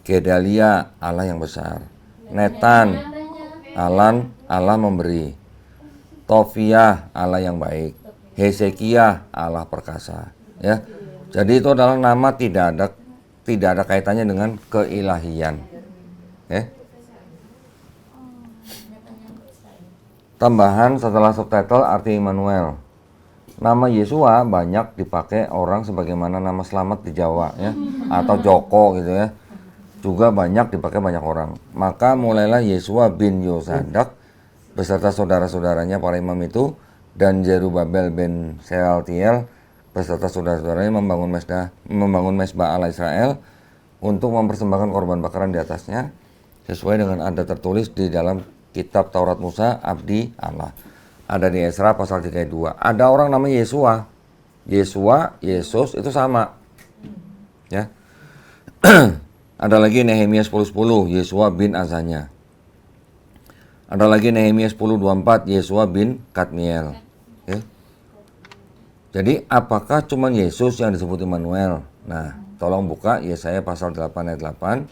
Gedalia, Allah yang besar. Netan, Allah memberi. Tofiah, Allah yang baik. Hezekiah, Allah perkasa. Ya, jadi itu adalah nama tidak ada kaitannya dengan keilahian. Tambahan setelah subtitle arti Immanuel. Nama Yesua banyak dipakai orang sebagaimana nama selamat di Jawa, ya, atau Joko gitu ya. Juga banyak dipakai banyak orang. Maka mulailah Yesua bin Yosadak beserta saudara-saudaranya para imam itu, dan Zerubabel bin Sealtiel beserta saudara-saudaranya membangun mesbah Allah Israel untuk mempersembahkan korban bakaran di atasnya sesuai dengan ada tertulis di dalam kitab Taurat Musa abdi Allah. Ada di Esra pasal 3 ayat 2. Ada orang namanya Yesua. Yesua, Yesus itu sama. Ya. Ada lagi Nehemia 10:10, Yesua bin Azanya. Ada lagi Nehemia 10:24, Yesua bin Kadmiel. Ya. Jadi apakah cuma Yesus yang disebut Immanuel? Nah, tolong buka Yesaya pasal 8 ayat 8.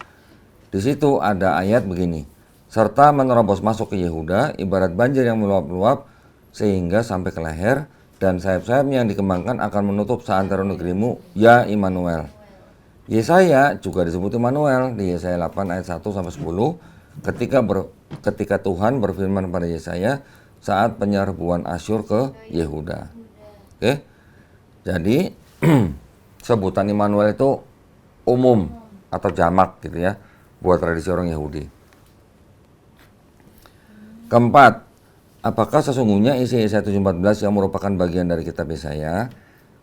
Di situ ada ayat begini. Serta menerobos masuk ke Yehuda, ibarat banjir yang meluap-luap sehingga sampai ke leher, dan sayap-sayapnya yang dikembangkan akan menutup seantero negerimu, ya Immanuel. Yesaya juga disebut Immanuel di Yesaya 8 ayat 1 sampai 10 ketika Tuhan berfirman kepada Yesaya saat penyerbuan Asyur ke Yehuda. Oke. Jadi sebutan Immanuel itu umum atau jamak gitu ya buat tradisi orang Yahudi. Keempat, apakah sesungguhnya isi Yesaya 7:14 yang merupakan bagian dari kitab Yesaya?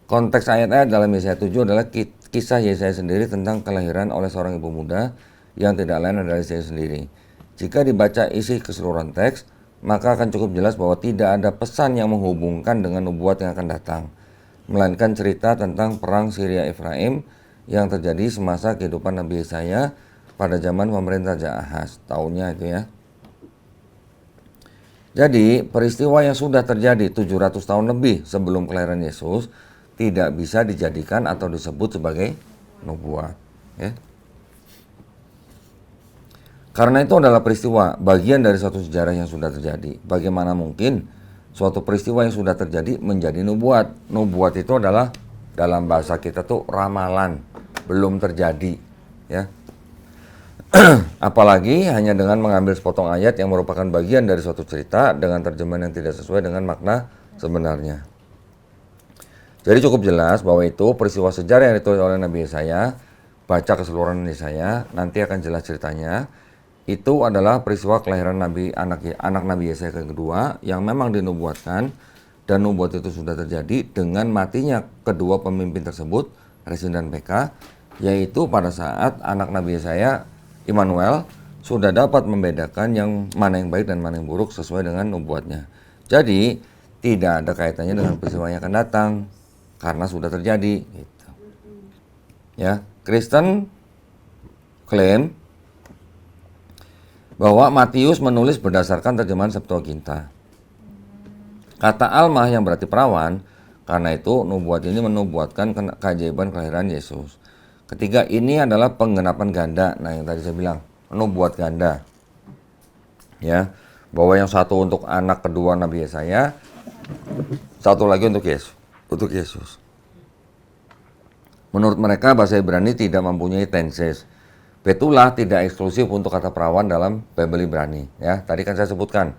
Konteks ayat-ayat dalam Yesaya 7 adalah kisah Yesaya sendiri tentang kelahiran oleh seorang ibu muda yang tidak lain adalah Yesaya sendiri. Jika dibaca isi keseluruhan teks, maka akan cukup jelas bahwa tidak ada pesan yang menghubungkan dengan nubuat yang akan datang, melainkan cerita tentang perang Syria Efraim yang terjadi semasa kehidupan Nabi Yesaya pada zaman pemerintah Raja Ahaz, tahunnya itu ya. Jadi peristiwa yang sudah terjadi 700 tahun lebih sebelum kelahiran Yesus tidak bisa dijadikan atau disebut sebagai nubuat, ya. Karena itu adalah peristiwa, bagian dari suatu sejarah yang sudah terjadi. Bagaimana mungkin suatu peristiwa yang sudah terjadi menjadi nubuat? Nubuat itu adalah dalam bahasa kita tuh ramalan, belum terjadi, ya. Apalagi hanya dengan mengambil sepotong ayat yang merupakan bagian dari suatu cerita dengan terjemahan yang tidak sesuai dengan makna sebenarnya. Jadi cukup jelas bahwa itu peristiwa sejarah yang ditulis oleh Nabi Yesaya. Baca keseluruhan Yesaya, nanti akan jelas ceritanya. Itu adalah peristiwa kelahiran anak Nabi Yesaya kedua yang memang dinubuatkan, dan nubuat itu sudah terjadi dengan matinya kedua pemimpin tersebut, Rezin dan Pekah, yaitu pada saat anak Nabi Yesaya Immanuel sudah dapat membedakan yang mana yang baik dan mana yang buruk sesuai dengan nubuatnya. Jadi tidak ada kaitannya dengan peristiwa yang akan datang karena sudah terjadi. Gitu. Ya, Kristen klaim bahwa Matius menulis berdasarkan terjemahan Septuaginta. Kata Almah yang berarti perawan, karena itu nubuat ini menubuatkan keajaiban kelahiran Yesus. Ketiga, ini adalah penggenapan ganda. Nah, yang tadi saya bilang, nubuat ganda. Ya, bahwa yang satu untuk anak kedua Nabi Yesaya, satu lagi untuk Yesus. Menurut mereka bahasa Ibrani tidak mempunyai tenses. Betulah tidak eksklusif untuk kata perawan dalam Bible Ibrani. Ya, tadi kan saya sebutkan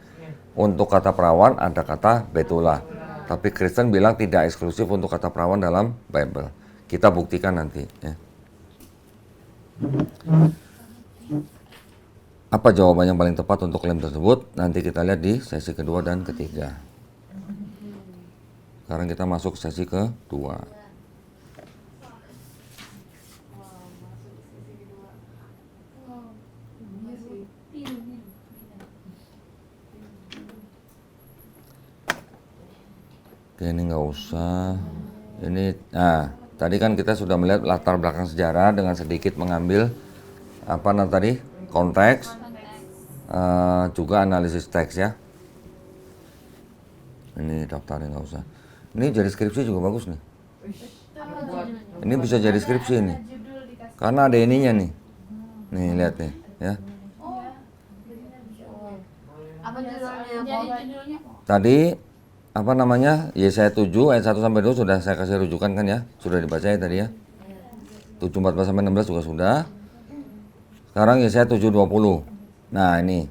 untuk kata perawan ada kata betulah. Tapi Kristen bilang tidak eksklusif untuk kata perawan dalam Bible. Kita buktikan nanti. Ya. Apa jawaban yang paling tepat untuk klaim tersebut? Nanti kita lihat di sesi kedua dan ketiga. Sekarang kita masuk sesi kedua. Oke, ini nggak usah. Ini, nah, tadi kan kita sudah melihat latar belakang sejarah dengan sedikit mengambil apa tadi konteks, juga analisis teks ya. Ini daftarnya nggak usah. Ini jadi skripsi juga bagus nih. Ini bisa jadi skripsi nih. Karena ada ininya nih. Nih lihat nih, ya. Tadi apa namanya? Yesaya 7 ayat 1 sampai 2 sudah saya kasih rujukan kan ya? Sudah dibaca ya tadi ya. 7 14 sampai 16 juga sudah. Sekarang Yesaya 7:20. Nah, ini.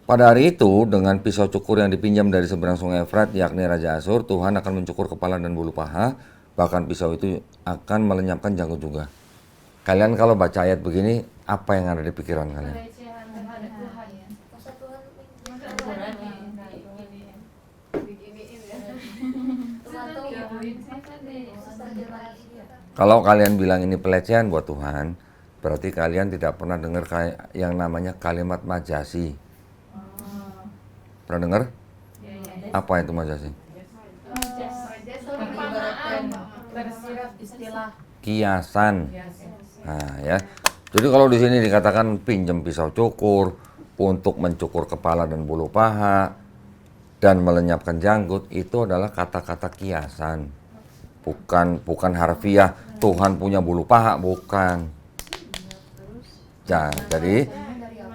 Pada hari itu dengan pisau cukur yang dipinjam dari seberang sungai Efrat yakni Raja Asyur, Tuhan akan mencukur kepala dan bulu paha, bahkan pisau itu akan melenyapkan janggut juga. Kalian kalau baca ayat begini, apa yang ada di pikiran kalian? Kalau kalian bilang ini pelecehan buat Tuhan, berarti kalian tidak pernah dengar yang namanya kalimat majasi. Pernah dengar? Apa itu majasi? Kiasan. Nah, ya. Jadi kalau di sini dikatakan pinjam pisau cukur untuk mencukur kepala dan bulu paha dan melenyapkan janggut, itu adalah kata-kata kiasan. Bukan harfiah Tuhan punya bulu paha, bukan. Jadi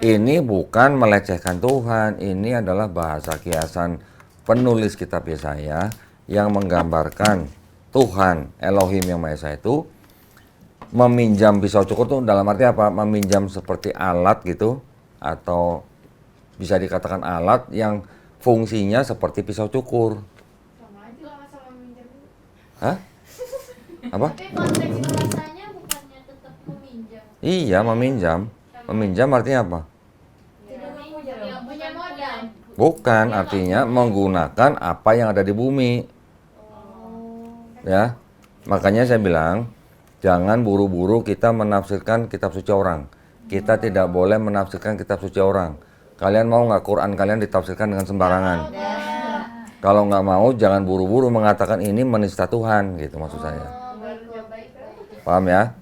ini bukan melecehkan Tuhan, ini adalah bahasa kiasan penulis kitab Yesaya yang menggambarkan Tuhan Elohim yang Maha Esa itu meminjam pisau cukur itu dalam arti apa? Meminjam seperti alat gitu, atau bisa dikatakan alat yang fungsinya seperti pisau cukur. Hah? Apa? Tapi konteks bahasanya bukannya tetap meminjam. Iya, meminjam. Meminjam artinya apa? Tidak meminjam, yang punya modal. Bukan, artinya menggunakan apa yang ada di bumi. Ya. Makanya saya bilang, jangan buru-buru kita menafsirkan kitab suci orang. Kita tidak boleh menafsirkan kitab suci orang. Kalian mau nggak Quran kalian ditafsirkan dengan sembarangan? Kalau nggak mau, jangan buru-buru mengatakan ini menista Tuhan, gitu maksud saya. Paham ya?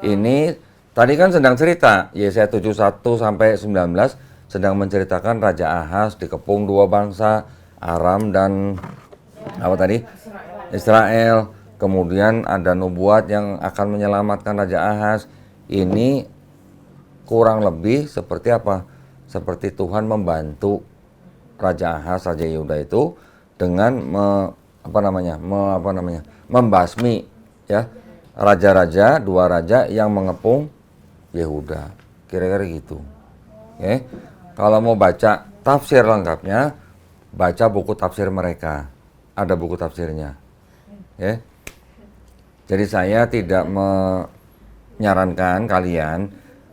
Ini tadi kan sedang cerita, Yesaya 71 sampai 19 sedang menceritakan Raja Ahaz dikepung dua bangsa, Aram dan apa tadi? Israel. Kemudian ada nubuat yang akan menyelamatkan Raja Ahaz. Ini kurang lebih seperti apa? Seperti Tuhan membantu Raja Ahaz, Raja Yehuda itu dengan membasmi ya raja-raja, dua raja yang mengepung Yehuda. Kira-kira gitu. Oke. Kalau mau baca tafsir lengkapnya, baca buku tafsir mereka. Ada buku tafsirnya. Oke. Jadi saya tidak menyarankan kalian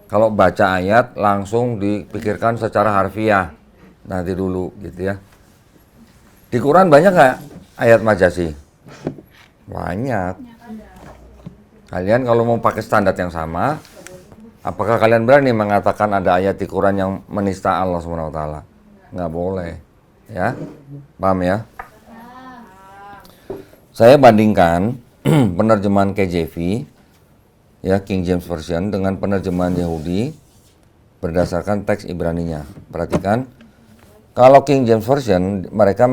kalau baca ayat langsung dipikirkan secara harfiah. Nanti dulu gitu ya. Di Quran banyak nggak ayat majasi? Banyak. Kalian kalau mau pakai standar yang sama, apakah kalian berani mengatakan ada ayat di Quran yang menista Allah SWT? Nggak boleh. Ya, paham ya? Saya bandingkan penerjemahan KJV, ya King James Version, dengan penerjemahan Yahudi berdasarkan teks Ibraninya. Perhatikan, kalau King James Version mereka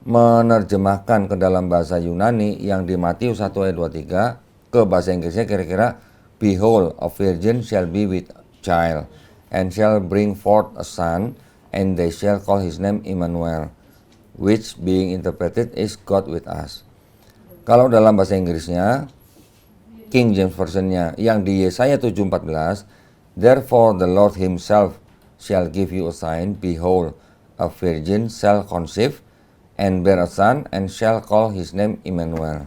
menerjemahkan ke dalam bahasa Yunani yang di Matius 1 ayat 23 ke bahasa Inggrisnya kira-kira, Behold, a virgin shall be with child and shall bring forth a son, and they shall call his name Immanuel, which being interpreted is God with us. Kalau dalam bahasa Inggrisnya, King James Version-nya yang di Yesaya 7:14, Therefore the Lord himself shall give you a sign, behold, a virgin shall conceive and bear a son, and shall call his name Immanuel.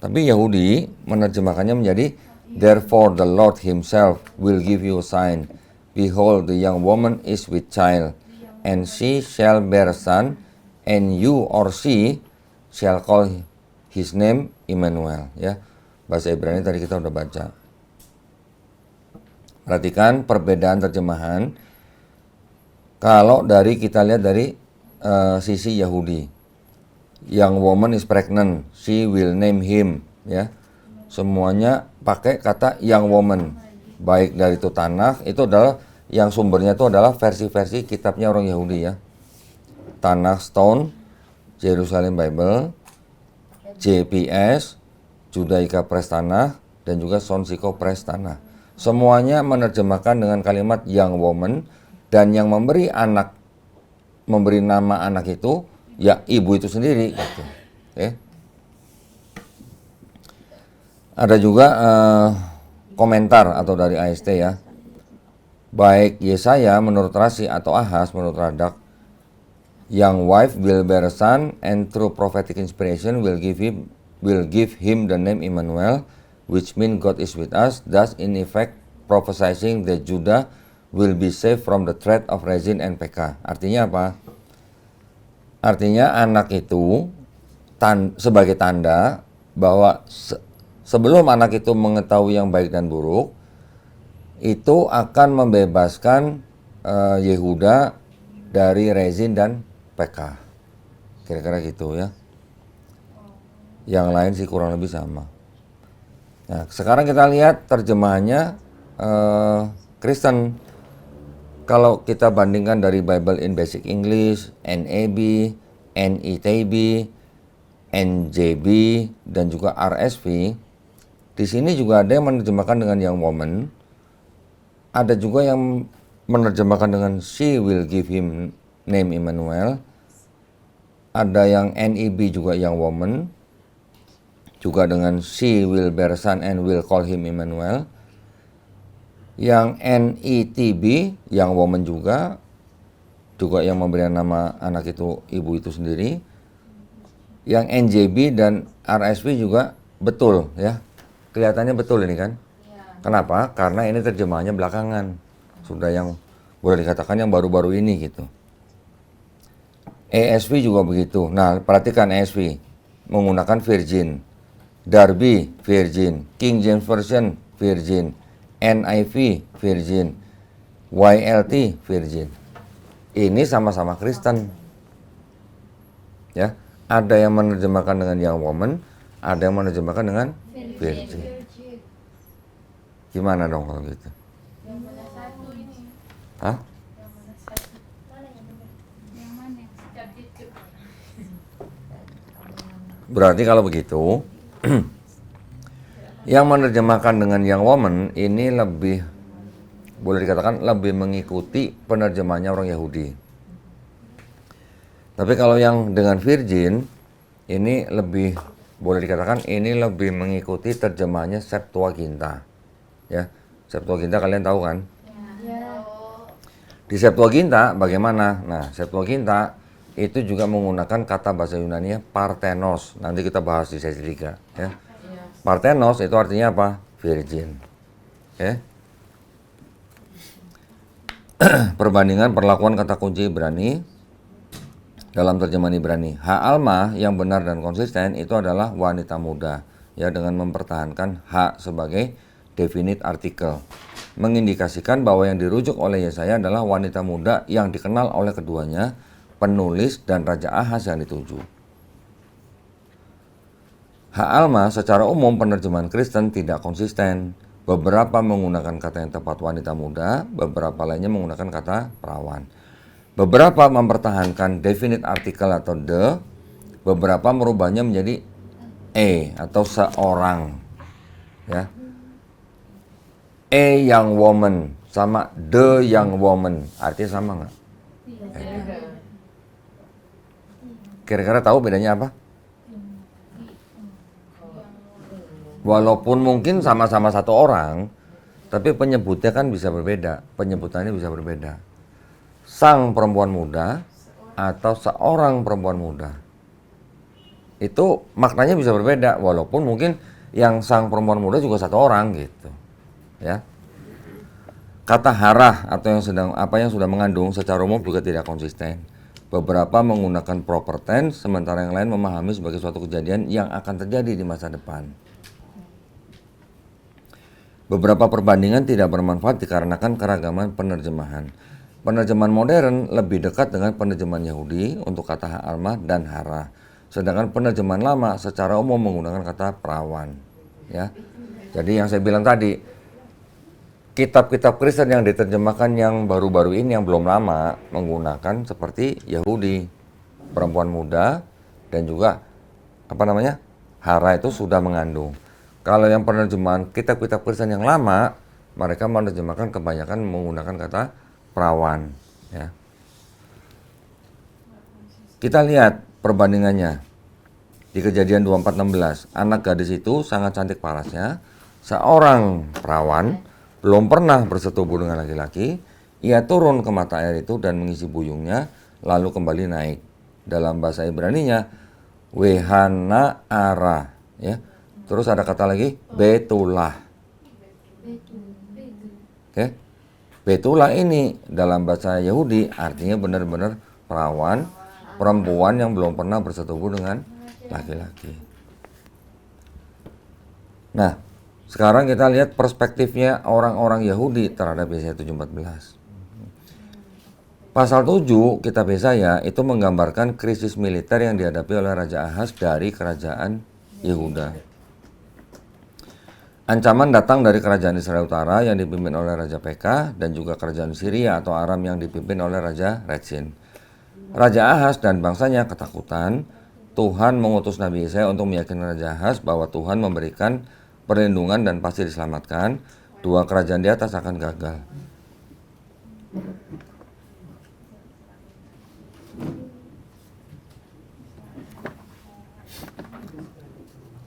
Tapi Yahudi menerjemahkannya menjadi, Therefore the Lord himself will give you a sign, behold, the young woman is with child, and she shall bear a son, and you or she shall call his name Immanuel. Ya, bahasa Ibrani tadi kita udah baca. Perhatikan perbedaan terjemahan. Kalau kita lihat dari sisi Yahudi. Young woman is pregnant, she will name him, ya. Semuanya pakai kata young woman. Baik dari itu Tanakh, itu adalah yang sumbernya itu adalah versi-versi kitabnya orang Yahudi, ya. Tanakh Stone, Jerusalem Bible, JPS, Judaica Press Tanakh, dan juga Sonshiko Press Tanakh. Semuanya menerjemahkan dengan kalimat young woman, dan yang memberi nama anak itu ya ibu itu sendiri gitu. Oke. Ada juga komentar atau dari AST, ya. Baik Yesaya menurut Rashi atau Ahaz menurut Radak, young wife will bear a son and through prophetic inspiration will give him the name Emmanuel, which means God is with us, thus in effect prophesying that Judah will be saved from the threat of Rezin and Pekah. Artinya apa? Artinya anak itu sebagai tanda bahwa sebelum anak itu mengetahui yang baik dan buruk, itu akan membebaskan Yehuda dari Rezin dan Pekah. Kira-kira gitu, ya. Yang lain sih kurang lebih sama. Nah, sekarang kita lihat terjemahannya Kristen. Kalau kita bandingkan dari Bible in Basic English, NAB, NETB, NJB, dan juga RSV, di sini juga ada yang menerjemahkan dengan young woman, ada juga yang menerjemahkan dengan she will give him name Emmanuel, ada yang NEB juga young woman, juga dengan she will bear son and will call him Emmanuel. Yang NETB young woman juga yang memberi nama anak itu ibu itu sendiri. Yang NJB dan RSV juga betul, ya. Kelihatannya betul ini kan. Kenapa? Karena ini terjemahannya belakangan. Sudah yang boleh dikatakan yang baru-baru ini gitu. ESV juga begitu. Nah, perhatikan ESV menggunakan virgin. Darby virgin, King James Version virgin, NIV virgin, YLT virgin. Ini sama-sama Kristen. Ya, ada yang menerjemahkan dengan young woman, ada yang menerjemahkan dengan virgin. Gimana dong kalau gitu? Hah? Berarti kalau begitu yang menerjemahkan dengan young woman ini lebih, boleh dikatakan lebih mengikuti penerjemahannya orang Yahudi. Tapi kalau yang dengan virgin ini lebih, boleh dikatakan ini lebih mengikuti terjemahannya Septuaginta. Ya, Septuaginta kalian tahu kan? Di Septuaginta bagaimana? Nah, Septuaginta itu juga menggunakan kata bahasa Yunani parthenos. Nanti kita bahas di sesi 3, ya. Parthenos itu artinya apa? Virgin. Ya. Perbandingan perlakuan kata kunci Ibrani dalam terjemahan Ibrani. Ha'alma yang benar dan konsisten itu adalah wanita muda, ya, dengan mempertahankan hak sebagai definite artikel, mengindikasikan bahwa yang dirujuk oleh Yesaya adalah wanita muda yang dikenal oleh keduanya, penulis dan Raja Ahaz yang dituju. Ha'alma secara umum penerjemahan Kristen tidak konsisten. Beberapa menggunakan kata yang tepat wanita muda, beberapa lainnya menggunakan kata perawan. Beberapa mempertahankan definite artikel atau the, beberapa merubahnya menjadi atau seorang. Ya. Young woman sama the young woman, artinya sama nggak? Kira-kira tahu bedanya apa? Walaupun mungkin sama-sama satu orang, tapi penyebutnya kan bisa berbeda, penyebutannya bisa berbeda. Sang perempuan muda atau seorang perempuan muda. Itu maknanya bisa berbeda, walaupun mungkin yang sang perempuan muda juga satu orang gitu. Ya. Kata harah atau yang sudah mengandung secara umum juga tidak konsisten. Beberapa menggunakan proper tense, sementara yang lain memahami sebagai suatu kejadian yang akan terjadi di masa depan. Beberapa perbandingan tidak bermanfaat dikarenakan keragaman penerjemahan. Penerjemahan modern lebih dekat dengan penerjemahan Yahudi untuk kata alma dan hara. Sedangkan penerjemahan lama secara umum menggunakan kata perawan. Ya. Jadi yang saya bilang tadi, kitab-kitab Kristen yang diterjemahkan yang baru-baru ini yang belum lama menggunakan seperti Yahudi, perempuan muda, dan juga hara itu sudah mengandung. Kalau yang penerjemahan kitab-kitab Kristen yang lama, mereka menerjemahkan kebanyakan menggunakan kata perawan. Ya. Kita lihat perbandingannya di Kejadian 24:16. Anak gadis itu sangat cantik parasnya, seorang perawan, belum pernah bersetubuh dengan laki-laki. Ia turun ke mata air itu dan mengisi buyungnya, lalu kembali naik. Dalam bahasa Ibraninya, wehana ara. Ya. Terus ada kata lagi, betulah. Oke. Betulah ini dalam bahasa Yahudi artinya benar-benar perawan, perempuan yang belum pernah bersetubuh dengan laki-laki. Nah, sekarang kita lihat perspektifnya orang-orang Yahudi terhadap Yesaya 7:14. Pasal 7 kitab Yesaya itu menggambarkan krisis militer yang dihadapi oleh Raja Ahaz dari kerajaan Yehuda. Ancaman datang dari kerajaan Israel Utara yang dipimpin oleh Raja Pekah dan juga kerajaan Syria atau Aram yang dipimpin oleh Raja Rezin. Raja Ahaz dan bangsanya ketakutan. Tuhan mengutus Nabi Yesaya untuk meyakinkan Raja Ahaz bahwa Tuhan memberikan perlindungan dan pasti diselamatkan. Dua kerajaan di atas akan gagal.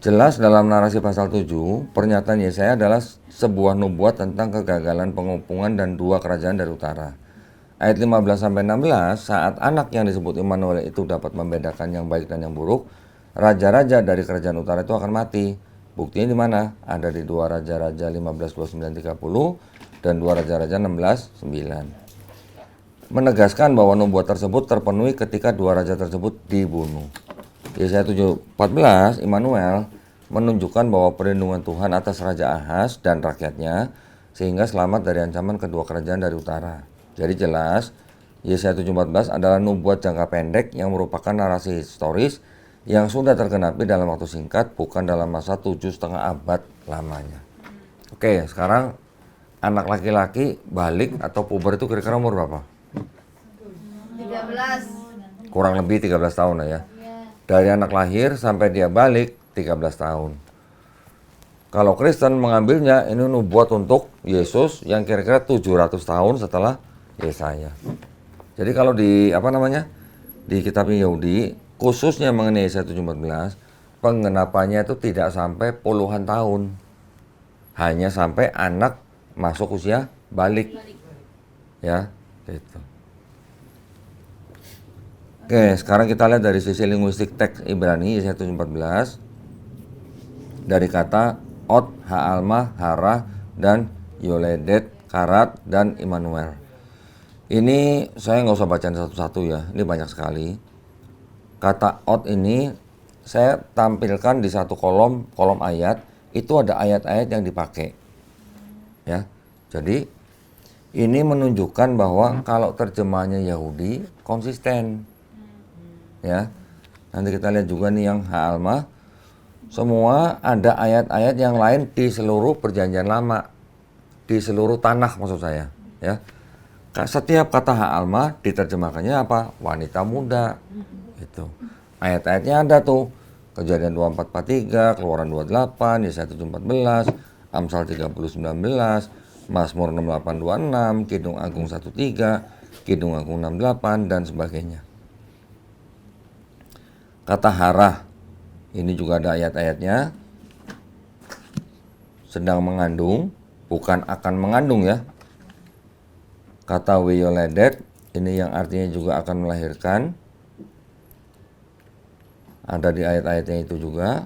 Jelas dalam narasi pasal 7, pernyataan Yesaya adalah sebuah nubuat tentang kegagalan pengepungan dan dua kerajaan dari utara. Ayat 15-16, saat anak yang disebut Immanuel itu dapat membedakan yang baik dan yang buruk, raja-raja dari kerajaan utara itu akan mati. Buktinya di mana? Ada di 2 Raja-Raja 15:29-30 dan 2 Raja-Raja 16:9. Menegaskan bahwa nubuat tersebut terpenuhi ketika dua raja tersebut dibunuh. Yesaya 7:14, Immanuel menunjukkan bahwa perlindungan Tuhan atas Raja Ahaz dan rakyatnya sehingga selamat dari ancaman kedua kerajaan dari utara. Jadi jelas, Yesaya 7:14 adalah nubuat jangka pendek yang merupakan narasi historis yang sudah tergenapi dalam waktu singkat, bukan dalam masa 7,5 abad lamanya. Oke, sekarang anak laki-laki balik atau puber itu kira-kira umur berapa? 13. Kurang lebih 13 tahun ya. Dari anak lahir sampai dia balik 13 tahun. Kalau Kristen mengambilnya ini nubuat untuk Yesus yang kira-kira 700 tahun setelah Yesaya. Jadi kalau di di kitab Yahudi khususnya mengenai Yesaya 7:14, penggenapannya itu tidak sampai puluhan tahun. Hanya sampai anak masuk usia balik. Ya, gitu. Oke, sekarang kita lihat dari sisi linguistik teks Ibrani Yesaya 7:14. Dari kata Ot, Ha'alma, Hara, dan Yoledet, Karat, dan Immanuel. Ini saya nggak usah bacain satu-satu ya, ini banyak sekali. Kata Ot ini saya tampilkan di satu kolom ayat, itu ada ayat-ayat yang dipakai. Ya, jadi ini menunjukkan bahwa kalau terjemahannya Yahudi konsisten. Ya, nanti kita lihat juga nih yang Ha'alma. Semua ada ayat-ayat yang lain di seluruh perjanjian lama, di seluruh tanah maksud saya. Ya, setiap kata Ha'alma diterjemahkannya apa? Wanita muda. Itu. Ayat-ayatnya ada tuh. Kejadian 24:43, Keluaran 28, Yesaya 7:14, Amsal 30:19, Mazmur 68:26, Kidung Agung 1:3, Kidung Agung 6:8 dan sebagainya. Kata hara, ini juga ada ayat-ayatnya. Sedang mengandung, bukan akan mengandung ya. Kata weyoledet, ini yang artinya juga akan melahirkan. Ada di ayat-ayatnya itu juga.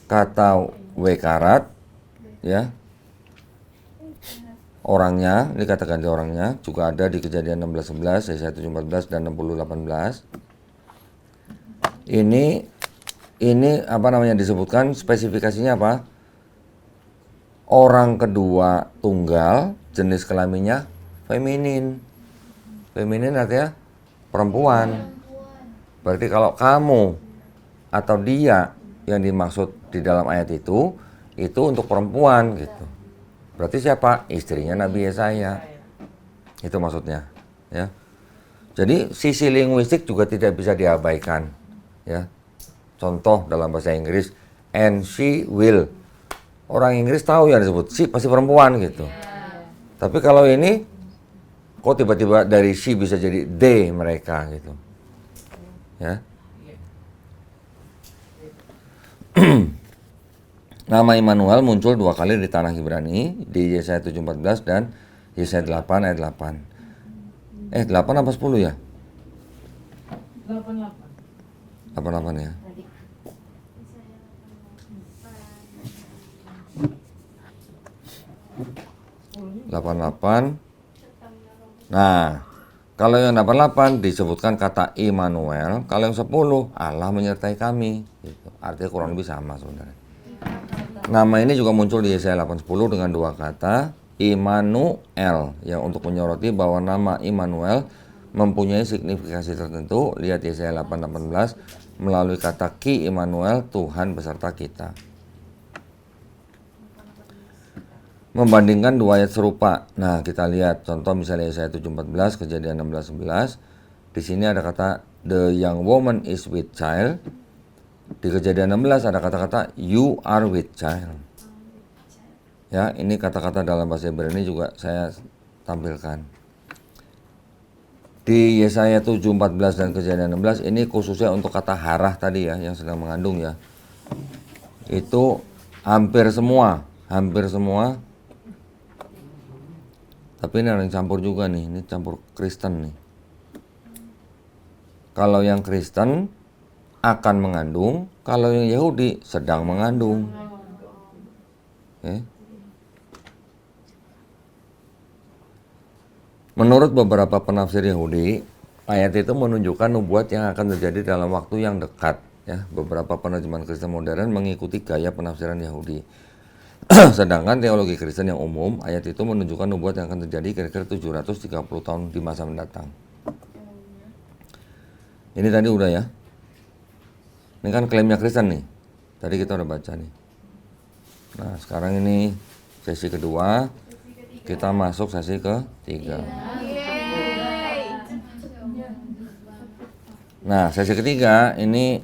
Kata wekarat, ya. Orangnya, ini kata ganti orangnya, juga ada di Kejadian 16:11, Yesaya 7:14 dan 60:18. Ini disebutkan spesifikasinya apa? Orang kedua tunggal, jenis kelaminnya feminin. Feminin artinya perempuan. Berarti kalau kamu atau dia yang dimaksud di dalam ayat itu untuk perempuan gitu. Berarti siapa? Istrinya Nabi Yesaya. Itu maksudnya, ya. Jadi sisi linguistik juga tidak bisa diabaikan, ya. Contoh dalam bahasa Inggris, and she will. Orang Inggris tahu yang disebut she pasti perempuan gitu. Tapi kalau ini kok tiba-tiba dari she bisa jadi they mereka gitu. Ya. Nama Immanuel muncul 2 kali di tanah Ibrani, di Yesaya 7:14 dan Yesaya 8 ayat 8. 8 apa 10 ya? 88 ya. Nah, kalau yang 88 disebutkan kata Immanuel, kalau yang 10 Allah menyertai kami. Gitu. Artinya kurang lebih sama sebenarnya. Nama ini juga muncul di Yesaya 8:10 dengan 2 kata Immanuel, yang untuk menyoroti bahwa nama Immanuel mempunyai signifikasi tertentu. Lihat Yesaya 8:18 melalui kata Ki Immanuel, Tuhan beserta kita. Membandingkan 2 ayat serupa. Nah, kita lihat contoh misalnya Yesaya 7:14, Kejadian 16:11. Di sini ada kata the young woman is with child. Di Kejadian 16 ada kata-kata you are with child. Ya, ini kata-kata dalam bahasa Ibrani juga saya tampilkan. Di Yesaya 7:14 dan Kejadian 16 ini khususnya untuk kata harah tadi ya, yang sedang mengandung ya. Itu hampir semua. Tapi ini ada yang campur juga nih, ini campur Kristen nih. Kalau yang Kristen akan mengandung, kalau yang Yahudi sedang mengandung. Okay. Menurut beberapa penafsir Yahudi, ayat itu menunjukkan nubuat yang akan terjadi dalam waktu yang dekat. Ya, beberapa penerjemahan Kristen modern mengikuti gaya penafsiran Yahudi. Sedangkan teologi Kristen yang umum, ayat itu menunjukkan nubuat yang akan terjadi kira-kira 730 tahun di masa mendatang. Ini tadi udah ya. Ini kan klaimnya Kristen nih. Tadi kita udah baca nih. Nah, sekarang ini sesi kedua. Kita masuk sesi ketiga. Nah, sesi ketiga ini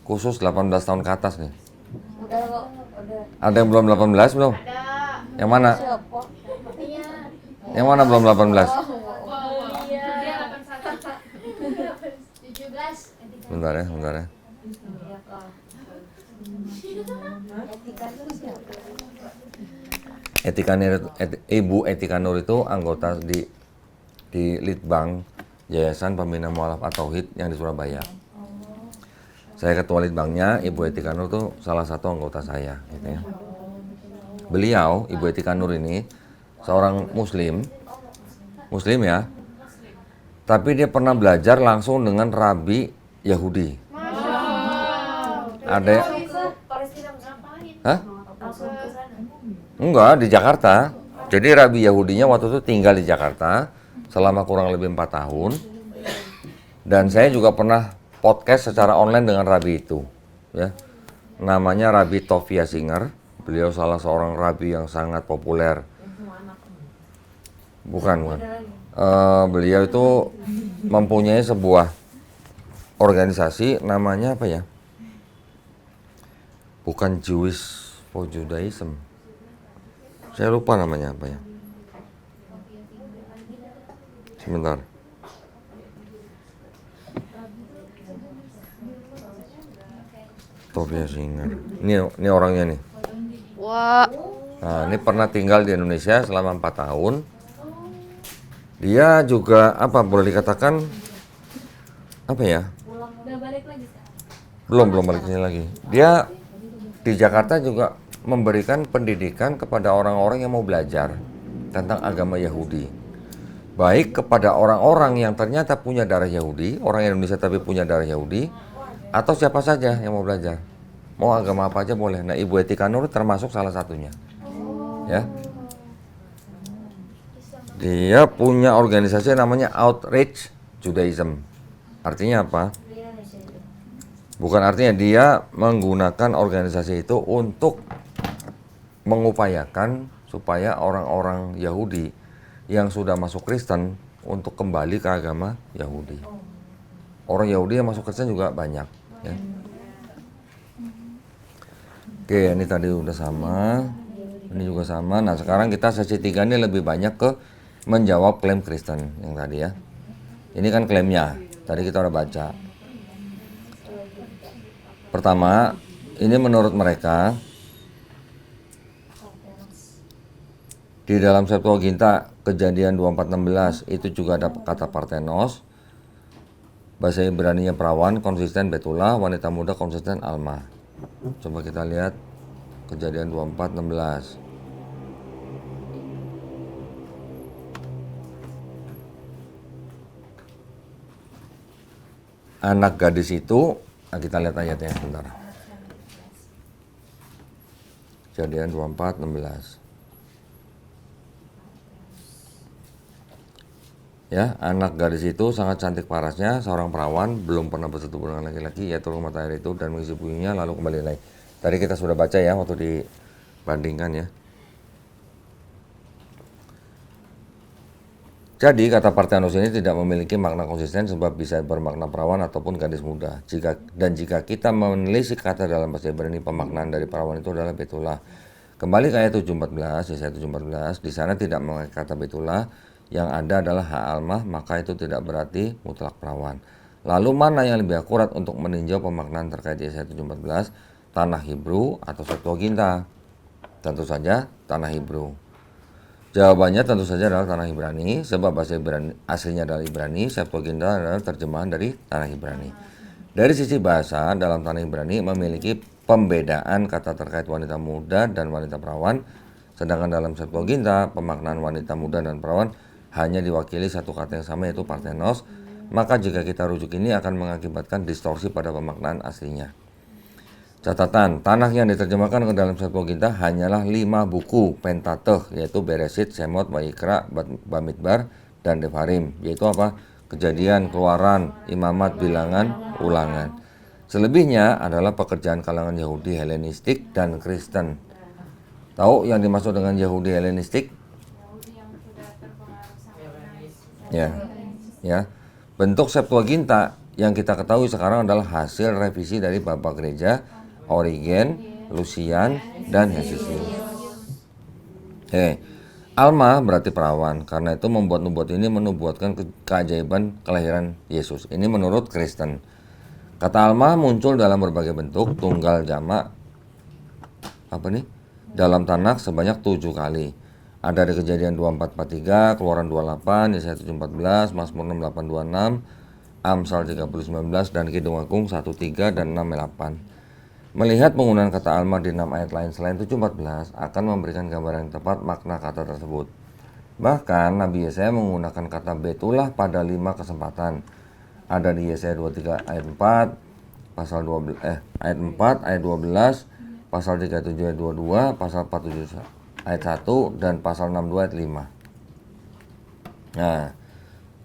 khusus 18 tahun ke atas nih. Ada yang belum 18 belum? Yang mana? Yang mana belum 18? 17. Bentar ya. Ibu Etika Nur itu anggota di Litbang Yayasan Pembina Mualaf at-Tauhid yang di Surabaya. Saya ketua Litbangnya, Ibu Etika Nur itu salah satu anggota saya. Gitu ya. Beliau, Ibu Etika Nur ini seorang Muslim ya, tapi dia pernah belajar langsung dengan Rabi Yahudi. Ada? Hah? Enggak, di Jakarta. Jadi Rabi Yahudinya waktu itu tinggal di Jakarta selama kurang lebih 4 tahun. Dan saya juga pernah podcast secara online dengan Rabi itu. Ya. Namanya Rabi Tovia Singer. Beliau salah seorang Rabi yang sangat populer. Bukan. Beliau itu mempunyai sebuah organisasi namanya apa ya? Bukan Jewish for Judaism. Saya lupa namanya apa ya. Sebentar. Tovia Singer. Ini orangnya nih. Wah. Nah, ini pernah tinggal di Indonesia selama 4 tahun. Dia juga boleh dikatakan apa ya? Belum balik sini lagi. Dia di Jakarta juga memberikan pendidikan kepada orang-orang yang mau belajar tentang agama Yahudi. Baik kepada orang-orang yang ternyata punya darah Yahudi, orang Indonesia tapi punya darah Yahudi, atau siapa saja yang mau belajar. Mau agama apa aja boleh. Nah, Ibu Etika Nur termasuk salah satunya. Ya. Dia punya organisasi yang namanya Outreach Judaism. Artinya apa? Bukan, artinya dia menggunakan organisasi itu untuk mengupayakan supaya orang-orang Yahudi yang sudah masuk Kristen untuk kembali ke agama Yahudi. Orang Yahudi yang masuk Kristen juga banyak, ya. Oke, ini tadi udah sama. Ini juga sama. Nah, sekarang kita sesi 3 ini lebih banyak ke menjawab klaim Kristen yang tadi ya. Ini kan klaimnya. Tadi kita udah baca. Pertama, ini menurut mereka di dalam Septuaginta Kejadian 24:16 itu juga ada kata Parthenos. Bahasa Ibraninya perawan, konsisten Betula, wanita muda konsisten Alma. Coba kita lihat Kejadian 24:16. Anak gadis itu, kita lihat ayatnya sebentar. Kejadian 24:16. Ya, anak gadis itu sangat cantik parasnya, seorang perawan, belum pernah bersetubuh dengan laki-laki, ia turun mata air itu dan mengisi puingnya lalu kembali naik. Tadi kita sudah baca ya waktu dibandingkan ya. Jadi kata Parthenos ini tidak memiliki makna konsisten sebab bisa bermakna perawan ataupun gadis muda. Jika kita menelisik kata dalam bahasa Ibrani, pemaknaan dari perawan itu adalah Betula. Kembali ke ayat 7:14, Yesaya 7:14, di sana tidak memakai kata Betula, yang ada adalah hak almah, maka itu tidak berarti mutlak perawan. Lalu mana yang lebih akurat untuk meninjau pemaknaan terkait Yesaya 7:14, tanah Hebrew atau Septuaginta? Tentu saja tanah Hebrew. Jawabannya tentu saja adalah tanah Ibrani, sebab bahasa Ibrani aslinya adalah Ibrani, Septuaginta adalah terjemahan dari tanah Ibrani. Dari sisi bahasa, dalam tanah Ibrani memiliki pembedaan kata terkait wanita muda dan wanita perawan, sedangkan dalam Septuaginta pemaknaan wanita muda dan perawan hanya diwakili satu kata yang sama, yaitu Parthenos. Maka jika kita rujuk ini akan mengakibatkan distorsi pada pemaknaan aslinya. Catatan, tanah yang diterjemahkan ke dalam Septuaginta hanyalah 5 buku Pentateuch, yaitu Bereshit, Shemot, Vayikra, Bamidbar, dan Devarim, yaitu apa? Kejadian, Keluaran, Imamat, Bilangan, Ulangan. Selebihnya adalah pekerjaan kalangan Yahudi Helenistik dan Kristen. Tahu yang dimaksud dengan Yahudi Helenistik? Ya. Bentuk Septuaginta yang kita ketahui sekarang adalah hasil revisi dari Bapak Gereja Origen, Lucian, dan Hesisius. Alma berarti perawan, karena itu membuat-nubuat ini menubuatkan keajaiban kelahiran Yesus. Ini menurut Kristen. Kata Alma muncul dalam berbagai bentuk, tunggal jamak dalam Tanakh sebanyak 7 kali. Ada di Kejadian 24:43, Keluaran 28, Yesaya 7:14, Mazmur 6:8-26, Amsal 30:19, dan Kidung Agung 1:3 dan 6:8. Melihat penggunaan kata Alma di 6 ayat lain selain 7:14 akan memberikan gambaran yang tepat makna kata tersebut. Bahkan Nabi Yesaya menggunakan kata Betulah pada 5 kesempatan. Ada di Yesaya 23 ayat 4, pasal 12 ayat 4, ayat 12, pasal 37 ayat 22, pasal 47 ayat 1, dan pasal 62 ayat 5. Nah,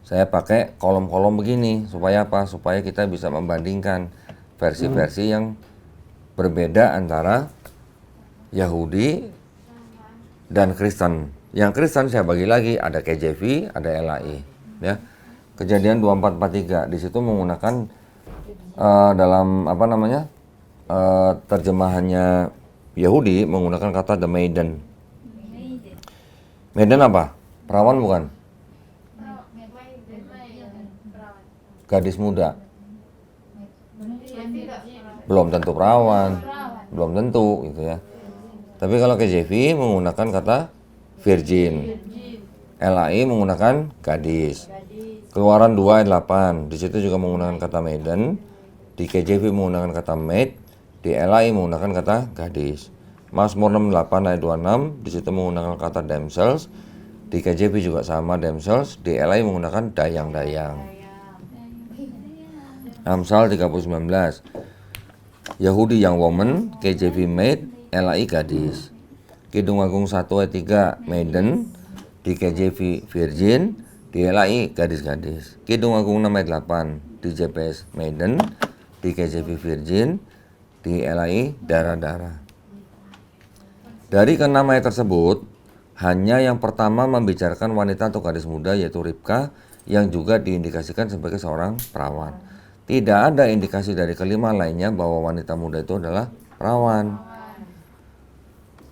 saya pakai kolom-kolom begini supaya apa? Supaya kita bisa membandingkan versi-versi yang berbeda antara Yahudi dan Kristen. Yang Kristen saya bagi lagi, ada KJV, ada LAI, ya. Kejadian 24:43 di situ menggunakan dalam terjemahannya Yahudi menggunakan kata the maiden. Maiden apa? Perawan bukan? Gadis muda. Belum tentu perawan, belum tentu gitu ya. Tapi kalau KJV menggunakan kata virgin, LAI menggunakan gadis. Keluaran 2 ayat 8, di situ juga menggunakan kata maiden. Di KJV menggunakan kata maid, di LAI menggunakan kata gadis. Mazmur 68 ayat 26, di situ menggunakan kata damsels. Di KJV juga sama damsels, di LAI menggunakan dayang-dayang. Amsal 30:19. Yahudi young woman, KJV maid, LAI gadis. Kidung Agung 1 ayat 3 maiden, di KJV virgin, di LAI gadis-gadis. Kidung Agung 6 ayat 8 di JPS maiden, di KJV virgin, di LAI darah-darah. Dari keenam ayat tersebut, hanya yang pertama membicarakan wanita atau gadis muda yaitu Ribka yang juga diindikasikan sebagai seorang perawan. Tidak ada indikasi dari kelima lainnya bahwa wanita muda itu adalah perawan.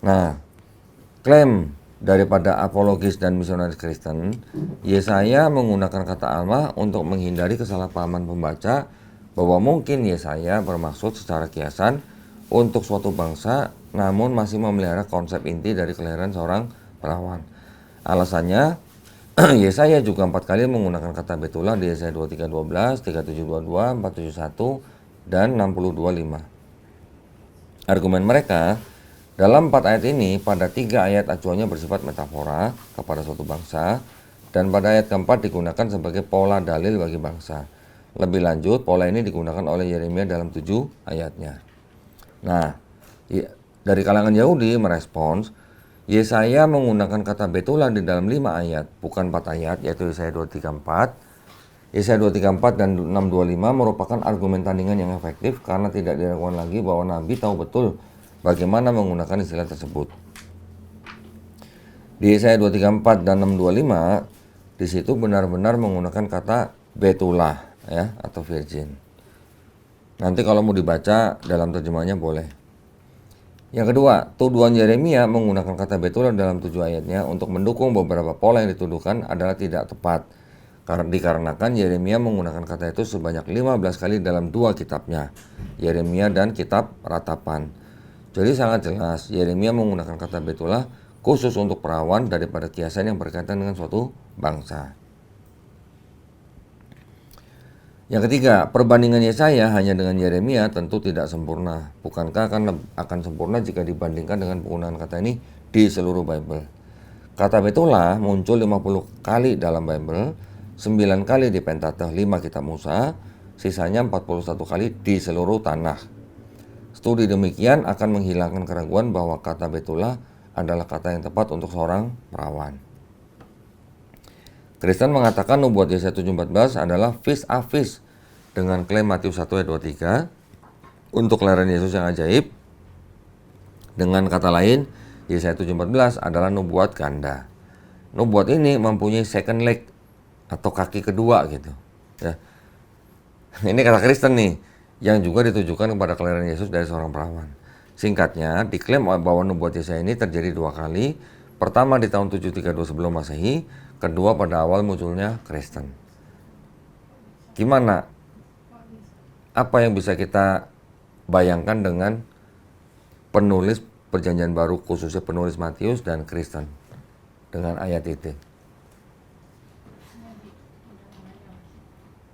Nah, klaim daripada apologis dan misionaris Kristen, Yesaya menggunakan kata alma untuk menghindari kesalahpahaman pembaca bahwa mungkin Yesaya bermaksud secara kiasan untuk suatu bangsa namun masih memelihara konsep inti dari kelahiran seorang perawan. Alasannya, Yesaya juga 4 kali menggunakan kata betulah di Yesaya 23:12, 37:22, 4:71, dan 60:25. Argumen mereka, dalam 4 ayat ini, pada 3 ayat acuannya bersifat metafora kepada suatu bangsa, dan pada ayat keempat digunakan sebagai pola dalil bagi bangsa. Lebih lanjut, pola ini digunakan oleh Yeremia dalam 7 ayatnya. Nah, dari kalangan Yahudi merespons, Yesaya menggunakan kata betulah di dalam 5 ayat, bukan 4 ayat, yaitu Yesaya 234. Yesaya 234 dan 625 merupakan argumen tandingan yang efektif karena tidak diragukan lagi bahwa Nabi tahu betul bagaimana menggunakan istilah tersebut. Di Yesaya 234 dan 625, di situ benar-benar menggunakan kata betulah ya atau virgin. Nanti kalau mau dibaca dalam terjemahnya boleh. Yang kedua, tuduhan Yeremia menggunakan kata betulah dalam 7 ayatnya untuk mendukung beberapa pola yang dituduhkan adalah tidak tepat. Karena dikarenakan Yeremia menggunakan kata itu sebanyak 15 kali dalam 2 kitabnya, Yeremia dan kitab Ratapan. Jadi sangat jelas Yeremia menggunakan kata betulah khusus untuk perawan daripada kiasan yang berkaitan dengan suatu bangsa. Yang ketiga, perbandingan Yesaya hanya dengan Yeremia tentu tidak sempurna. Bukankah akan sempurna jika dibandingkan dengan penggunaan kata ini di seluruh Bible? Kata betulah muncul 50 kali dalam Bible, 9 kali di Pentateuch 5 kitab Musa, sisanya 41 kali di seluruh tanah. Studi demikian akan menghilangkan keraguan bahwa kata betulah adalah kata yang tepat untuk seorang perawan. Kristen mengatakan nubuat Yesaya 7:14 adalah vis a vis dengan klaim Matius 1 ayat 23 untuk kelahiran Yesus yang ajaib. Dengan kata lain, Yesaya 7:14 adalah nubuat ganda. Nubuat ini mempunyai second leg atau kaki kedua gitu. Ya. Ini kata Kristen nih, yang juga ditujukan kepada kelahiran Yesus dari seorang perawan. Singkatnya, diklaim bahwa nubuat Yesaya ini terjadi 2 kali. Pertama di tahun 732 sebelum Masehi, kedua pada awal munculnya Kristen. Gimana? Apa yang bisa kita bayangkan dengan penulis Perjanjian Baru, khususnya penulis Matius dan Kristen dengan ayat itu?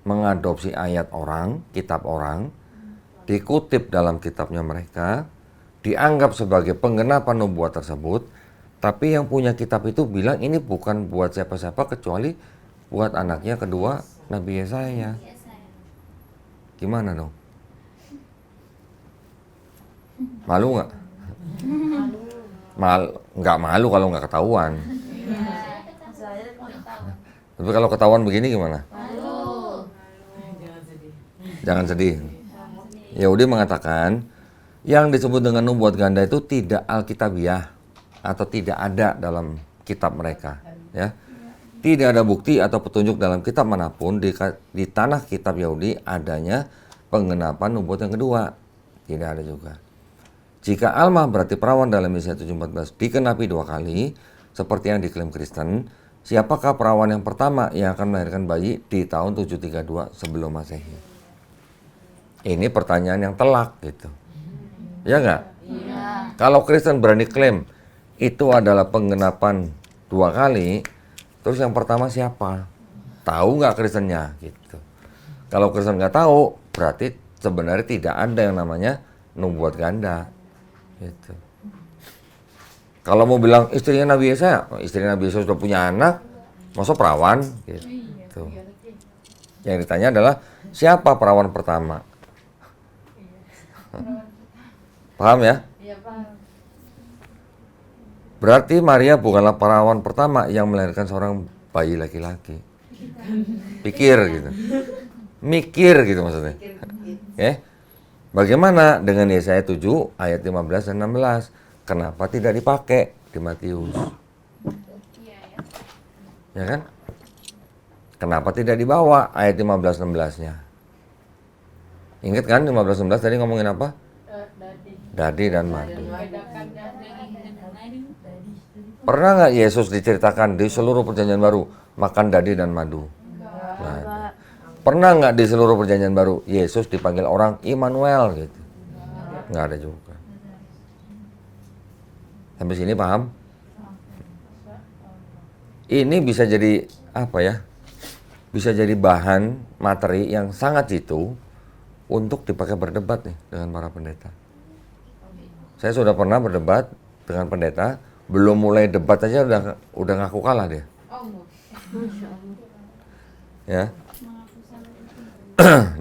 Mengadopsi ayat orang, kitab orang, dikutip dalam kitabnya mereka, dianggap sebagai penggenapan nubuat tersebut, tapi yang punya kitab itu bilang ini bukan buat siapa-siapa kecuali buat anaknya kedua Nabi Yesaya. Gimana dong? Malu nggak? Nggak malu kalau nggak ketahuan. Tapi kalau ketahuan begini gimana? Jangan sedih. Yahudi mengatakan yang disebut dengan nubuat ganda itu tidak alkitabiah atau tidak ada dalam kitab mereka, ya. Tidak ada bukti atau petunjuk dalam kitab manapun di tanah kitab Yahudi adanya penggenapan nubuat yang kedua. Tidak ada juga. Jika alma berarti perawan dalam Yesaya 7:14 dikenapi 2 kali, seperti yang diklaim Kristen, siapakah perawan yang pertama yang akan melahirkan bayi di tahun 732 sebelum Masehi? Ini pertanyaan yang telak gitu. Ya nggak? Iya. Kalau Kristen berani klaim itu adalah penggenapan 2 kali, terus yang pertama siapa? Tahu nggak Kristennya? Gitu. Kalau Kristen nggak tahu, berarti sebenarnya tidak ada yang namanya nubuat ganda. Gitu. Kalau mau bilang istrinya Nabi Yesaya, istrinya Nabi Yesaya sudah punya anak, masa perawan? Gitu. Yang ditanya adalah siapa perawan pertama? Paham ya? Iya, paham. Berarti Maria bukanlah perawan pertama yang melahirkan seorang bayi laki-laki. Pikir gitu. Mikir gitu maksudnya. Oke. Bagaimana dengan Yesaya 7 ayat 15 dan 16? Kenapa tidak dipakai di Matius? Ya kan? Kenapa tidak dibawa ayat 15-16-nya? Ingat kan 15-16 tadi ngomongin apa? Dadi dan madu. Pernah nggak Yesus diceritakan di seluruh perjanjian baru makan dadi dan madu? Nggak ada. Pernah nggak di seluruh perjanjian baru Yesus dipanggil orang Immanuel gitu? Nggak ada juga. Sampai sini paham? Ini bisa jadi apa ya? Bisa jadi bahan materi yang sangat jitu untuk dipakai berdebat nih dengan para pendeta. Saya sudah pernah berdebat dengan pendeta, belum mulai debat aja udah ngaku kalah dia. Ya.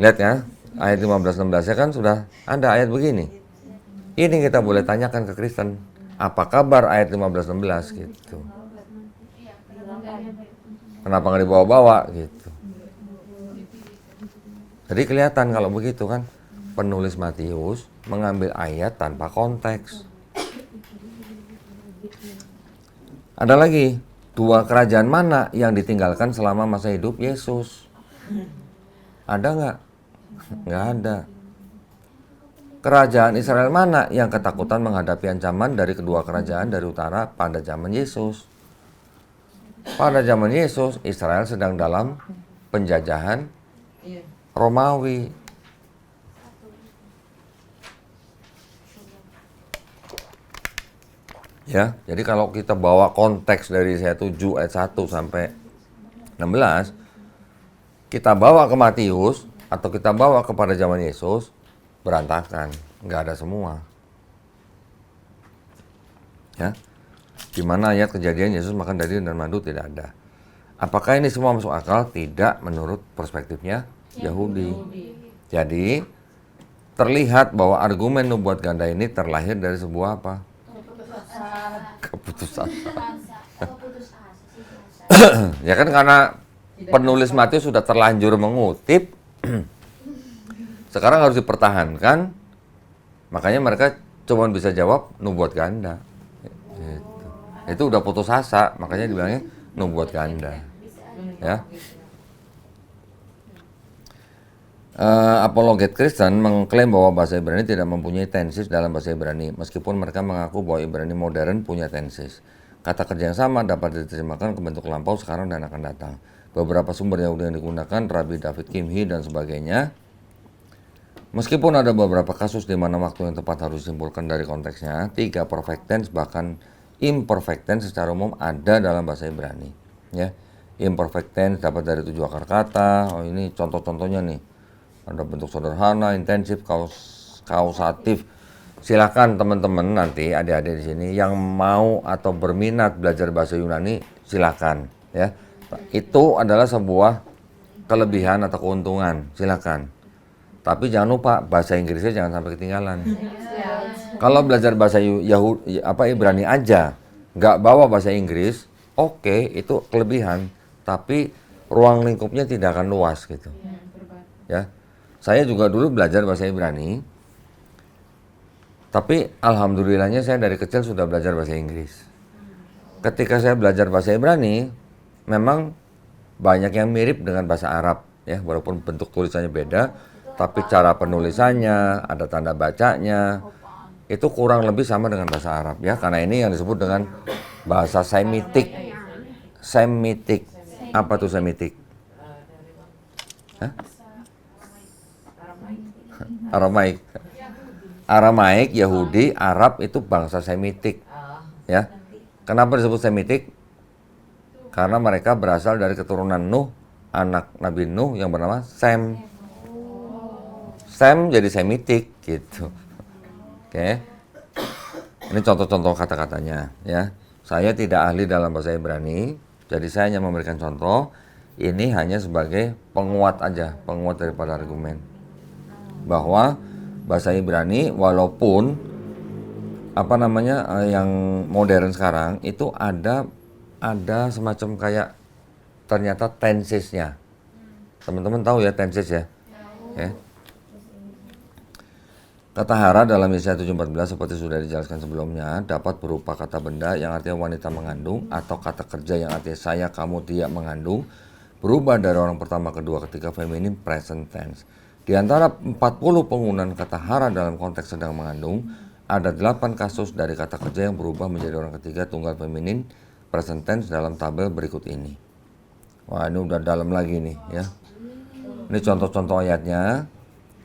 Lihat ya, ayat 15-16 ya kan sudah ada ayat begini. Ini kita boleh tanyakan ke Kristen, apa kabar ayat 15-16 gitu. Kenapa nggak dibawa-bawa gitu. Jadi kelihatan kalau begitu kan, penulis Matius mengambil ayat tanpa konteks. Ada lagi, 2 kerajaan mana yang ditinggalkan selama masa hidup Yesus? Ada nggak? Nggak ada. Kerajaan Israel mana yang ketakutan menghadapi ancaman dari kedua kerajaan dari utara pada zaman Yesus? Pada zaman Yesus, Israel sedang dalam penjajahan Romawi. Ya, jadi kalau kita bawa konteks dari Yesaya 7 ayat 1 sampai 16, kita bawa ke Matius atau kita bawa kepada zaman Yesus, berantakan, nggak ada semua. Ya, di mana ayat kejadian Yesus makan daging dan madu tidak ada. Apakah ini semua masuk akal? Tidak menurut perspektifnya Yahudi. Jadi terlihat bahwa argumen nubuat ganda ini terlahir dari sebuah apa? Keputusan. Ya kan karena penulis Matius sudah terlanjur mengutip, sekarang harus dipertahankan, makanya mereka cuma bisa jawab nubuat ganda. Gitu. Itu udah putus asa, makanya dibilangnya nubuat ganda. Ya. Apologet Kristen mengklaim bahwa bahasa Ibrani tidak mempunyai tenses dalam bahasa Ibrani, meskipun mereka mengaku bahwa Ibrani modern punya tenses. Kata kerja yang sama dapat diterjemahkan ke bentuk lampau sekarang dan akan datang. Beberapa sumber Yahudi yang digunakan, Rabbi David Kimhi dan sebagainya. Meskipun ada beberapa kasus di mana waktu yang tepat harus disimpulkan dari konteksnya, 3 perfect tense bahkan imperfect tense secara umum ada dalam bahasa Ibrani. Ya, imperfect tense dapat dari 7 akar kata. Oh, ini contoh-contohnya nih. Ada bentuk sederhana, intensif, kausatif. Silakan teman-teman nanti adik-adik di sini yang mau atau berminat belajar bahasa Yunani, silakan ya. Itu adalah sebuah kelebihan atau keuntungan, silakan. Tapi jangan lupa bahasa Inggrisnya jangan sampai ketinggalan. Kalau belajar bahasa Ibrani aja, nggak bawa bahasa Inggris, oke, itu kelebihan. Tapi ruang lingkupnya tidak akan luas gitu. Ya. Saya juga dulu belajar bahasa Ibrani, tapi alhamdulillahnya saya dari kecil sudah belajar bahasa Inggris. Ketika saya belajar bahasa Ibrani, memang banyak yang mirip dengan bahasa Arab, ya, walaupun bentuk tulisannya beda, tapi cara penulisannya, ada tanda bacanya, itu kurang lebih sama dengan bahasa Arab, ya, karena ini yang disebut dengan bahasa Semitik. Semitik, apa tuh Semitik? Hah? Aramaik. Aramaik, Yahudi, Arab itu bangsa Semitik. Ya. Kenapa disebut Semitik? Karena mereka berasal dari keturunan Nuh, anak Nabi Nuh yang bernama Sem. Sem jadi Semitik gitu. Oke. Ini contoh-contoh kata-katanya ya. Saya tidak ahli dalam bahasa Ibrani, jadi saya hanya memberikan contoh. Ini hanya sebagai penguat aja, penguat daripada argumen. Bahwa bahasa Ibrani walaupun apa namanya yang modern sekarang itu ada semacam kayak ternyata tensesnya. Teman-teman tahu ya tenses ya? Ya. Kata hara dalam Yesaya 7:14 seperti sudah dijelaskan sebelumnya dapat berupa kata benda yang artinya wanita mengandung atau kata kerja yang artinya saya, kamu, dia mengandung, berubah dari orang pertama, kedua, ketiga feminim present tense. Di antara 40 penggunaan kata hara dalam konteks sedang mengandung, ada 8 kasus dari kata kerja yang berubah menjadi orang ketiga tunggal feminin present tense dalam tabel berikut ini. Wah, ini udah dalam lagi nih ya. Ini contoh-contoh ayatnya,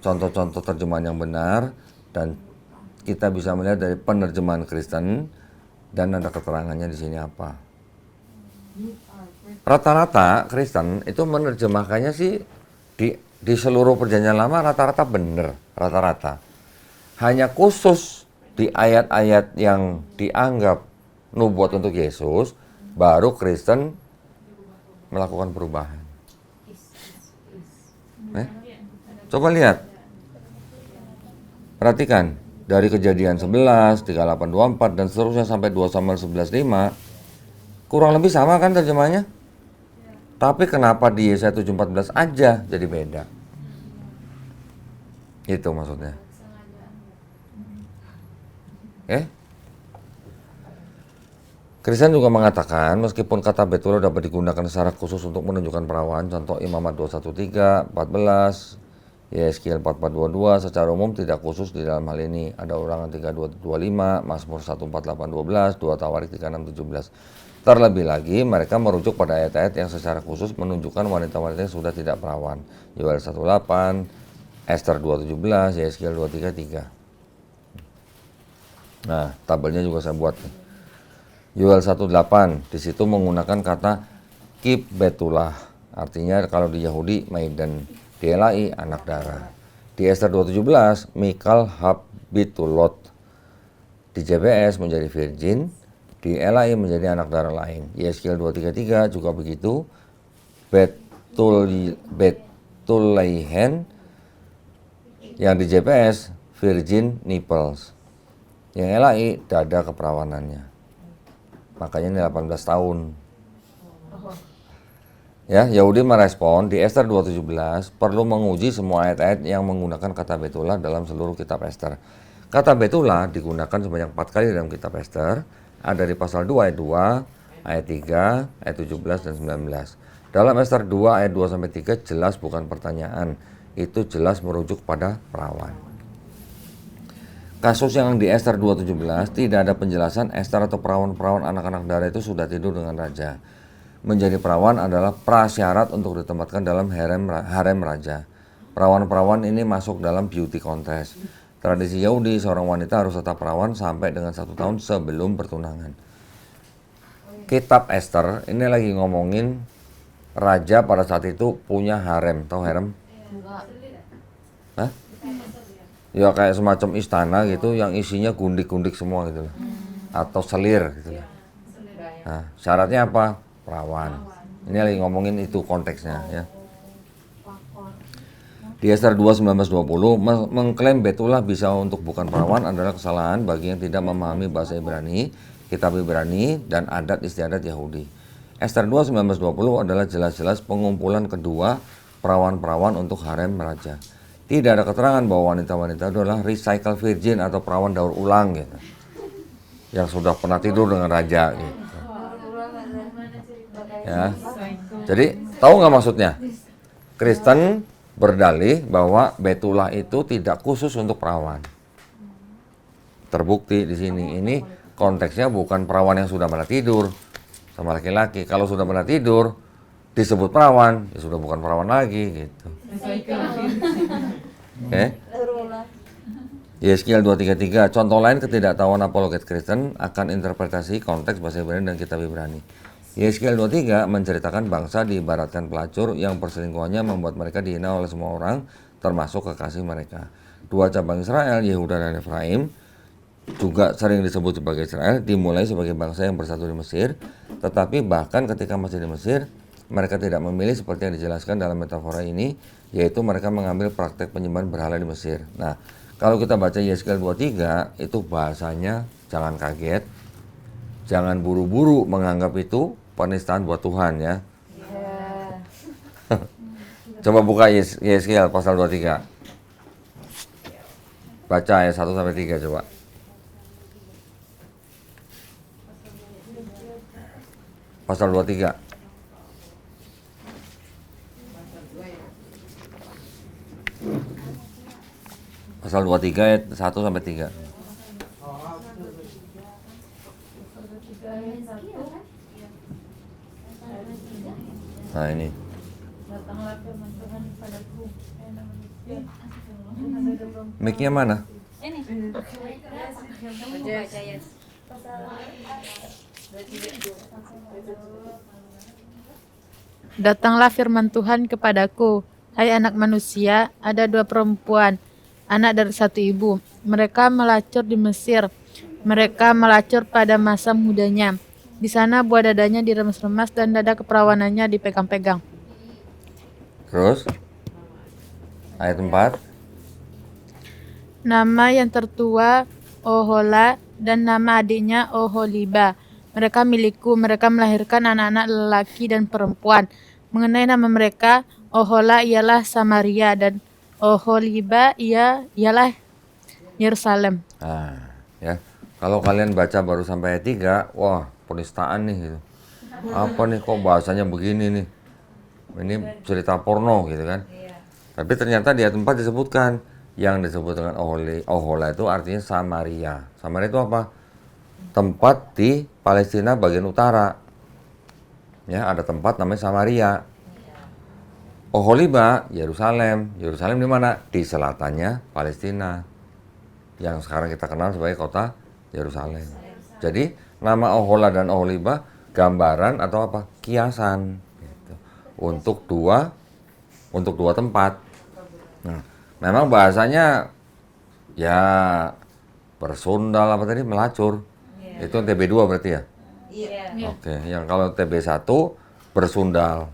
contoh-contoh terjemahan yang benar, dan kita bisa melihat dari penerjemahan Kristen dan ada keterangannya di sini apa. Rata-rata Kristen itu menerjemahkannya sih di seluruh perjanjian lama rata-rata benar, rata-rata. Hanya khusus di ayat-ayat yang dianggap nubuat untuk Yesus, baru Kristen melakukan perubahan. Coba lihat. Perhatikan, dari Kejadian 11, 38, 24 dan seterusnya sampai 2 Samuel 11:5 kurang lebih sama kan terjemahnya? Tapi kenapa di Yesaya 7:14 aja jadi beda? Itu maksudnya. Kristen juga mengatakan meskipun kata betulah dapat digunakan secara khusus untuk menunjukkan perawan, contoh Imamat 213, 14, Yeskiel 4422 secara umum tidak khusus di dalam hal ini. Ada Ulangan 3225, Mazmur 14812, 2 Tawarik 3617. Terlebih lagi mereka merujuk pada ayat-ayat yang secara khusus menunjukkan wanita-wanita yang sudah tidak perawan. Yoel 18, Ester 217, Yeskiel 233. Nah, tabelnya juga saya buat nih. Yoel 18 di situ menggunakan kata kib betulah, artinya kalau di Yahudi maiden, di LAI anak darah. Di Ester 217 Mikal Habitulot, di JBS menjadi virgin, di LAI menjadi anak darah lain. Yeskiel 233 juga begitu. Betulaihen yang di JPS virgin nipples, yang LAI dada keperawanannya. Makanya ini 18 tahun. Ya, Yahudi merespon di Ester 2:17 perlu menguji semua ayat-ayat yang menggunakan kata betulah dalam seluruh kitab Ester. Kata betulah digunakan sebanyak 4 kali dalam kitab Ester, ada di pasal 2 ayat 2, ayat 3, ayat 17 dan 19. Dalam Ester 2 ayat 2 sampai 3 jelas bukan pertanyaan, itu jelas merujuk pada perawan. Kasus yang di Ester 2:17 tidak ada penjelasan Ester atau perawan-perawan anak-anak darah itu sudah tidur dengan raja. Menjadi perawan adalah prasyarat untuk ditempatkan dalam harem raja. Perawan-perawan ini masuk dalam beauty contest. Tradisi Yahudi, seorang wanita harus tetap perawan sampai dengan 1 tahun sebelum bertunangan. Kitab Ester ini lagi ngomongin raja pada saat itu punya harem. Tahu harem? Hah? Ya kayak semacam istana gitu yang isinya gundik-gundik semua gitu loh. Atau selir gitu loh. Nah, syaratnya apa? Perawan. Ini lagi ngomongin itu konteksnya ya. Di Ester 2, 19-20 mengklaim betulah bisa untuk bukan perawan adalah kesalahan bagi yang tidak memahami bahasa Ibrani, kitab Ibrani dan adat istiadat Yahudi. Ester 2, 19-20 adalah jelas-jelas pengumpulan kedua perawan-perawan untuk harem raja. Tidak ada keterangan bahwa wanita-wanita itu adalah recycle virgin atau perawan daur ulang gitu, yang sudah pernah tidur dengan raja gitu. Ya, jadi tahu nggak maksudnya? Kristen berdalih bahwa betulah itu tidak khusus untuk perawan. Terbukti di sini ini konteksnya bukan perawan yang sudah pernah tidur sama laki-laki. Kalau sudah pernah tidur disebut perawan, ya sudah bukan perawan lagi gitu. Oke. Yeskiel 233. Contoh lain ketidaktahuan apologet Kristen akan interpretasi konteks bahasa Ibrani dan kitab Ibrani. Yeskiel 23 menceritakan bangsa diibaratkan pelacur yang perselingkuhannya membuat mereka dihina oleh semua orang, termasuk kekasih mereka. Dua cabang Israel, Yehuda dan Efraim, juga sering disebut sebagai Israel, dimulai sebagai bangsa yang bersatu di Mesir, tetapi bahkan ketika masih di Mesir, mereka tidak memilih seperti yang dijelaskan dalam metafora ini, yaitu mereka mengambil praktek penyembahan berhala di Mesir. Nah, Kalau kita baca Yeskel 23 itu bahasanya jangan kaget, jangan buru-buru menganggap itu penistaan buat Tuhan ya. Coba buka Yeskel pasal 23. Baca ayat 1 sampai 3 coba. Pasal 23. Pasal 23 ayat 1 sampai 3. Nah ini. Mic-nya mana? Datanglah firman Tuhan kepadaku, hai anak manusia, ada dua perempuan, anak dari satu ibu. Mereka melacur di Mesir. Mereka melacur pada masa mudanya. Di sana buah dadanya diremas-remas dan dada keperawanannya dipegang-pegang. Terus ayat 4. Nama yang tertua Ohola dan nama adiknya Oholiba. Mereka milikku, mereka melahirkan anak-anak lelaki dan perempuan. Mengenai nama mereka, Ohola ialah Samaria dan Oholiba ialah Yerusalem. Nah, ya. Kalau kalian baca baru sampai ayat 3, wah, penistaan nih gitu. Apa nih kok bahasanya begini nih? Ini cerita porno gitu kan. Tapi ternyata di ayat 4 disebutkan yang disebut dengan Ohola itu artinya Samaria. Samaria itu apa? Tempat di Palestina bagian utara. Ya, ada tempat namanya Samaria. Oholiba, Yerusalem. Yerusalem di mana? Di selatannya Palestina. Yang sekarang kita kenal sebagai kota Yerusalem. Jadi nama Ohola dan Oholiba gambaran atau apa? Kiasan gitu. Untuk dua tempat. Nah, memang bahasanya ya bersundal apa tadi, melacur. Itu TB2 berarti ya? Oke, yang kalau TB1 bersundal.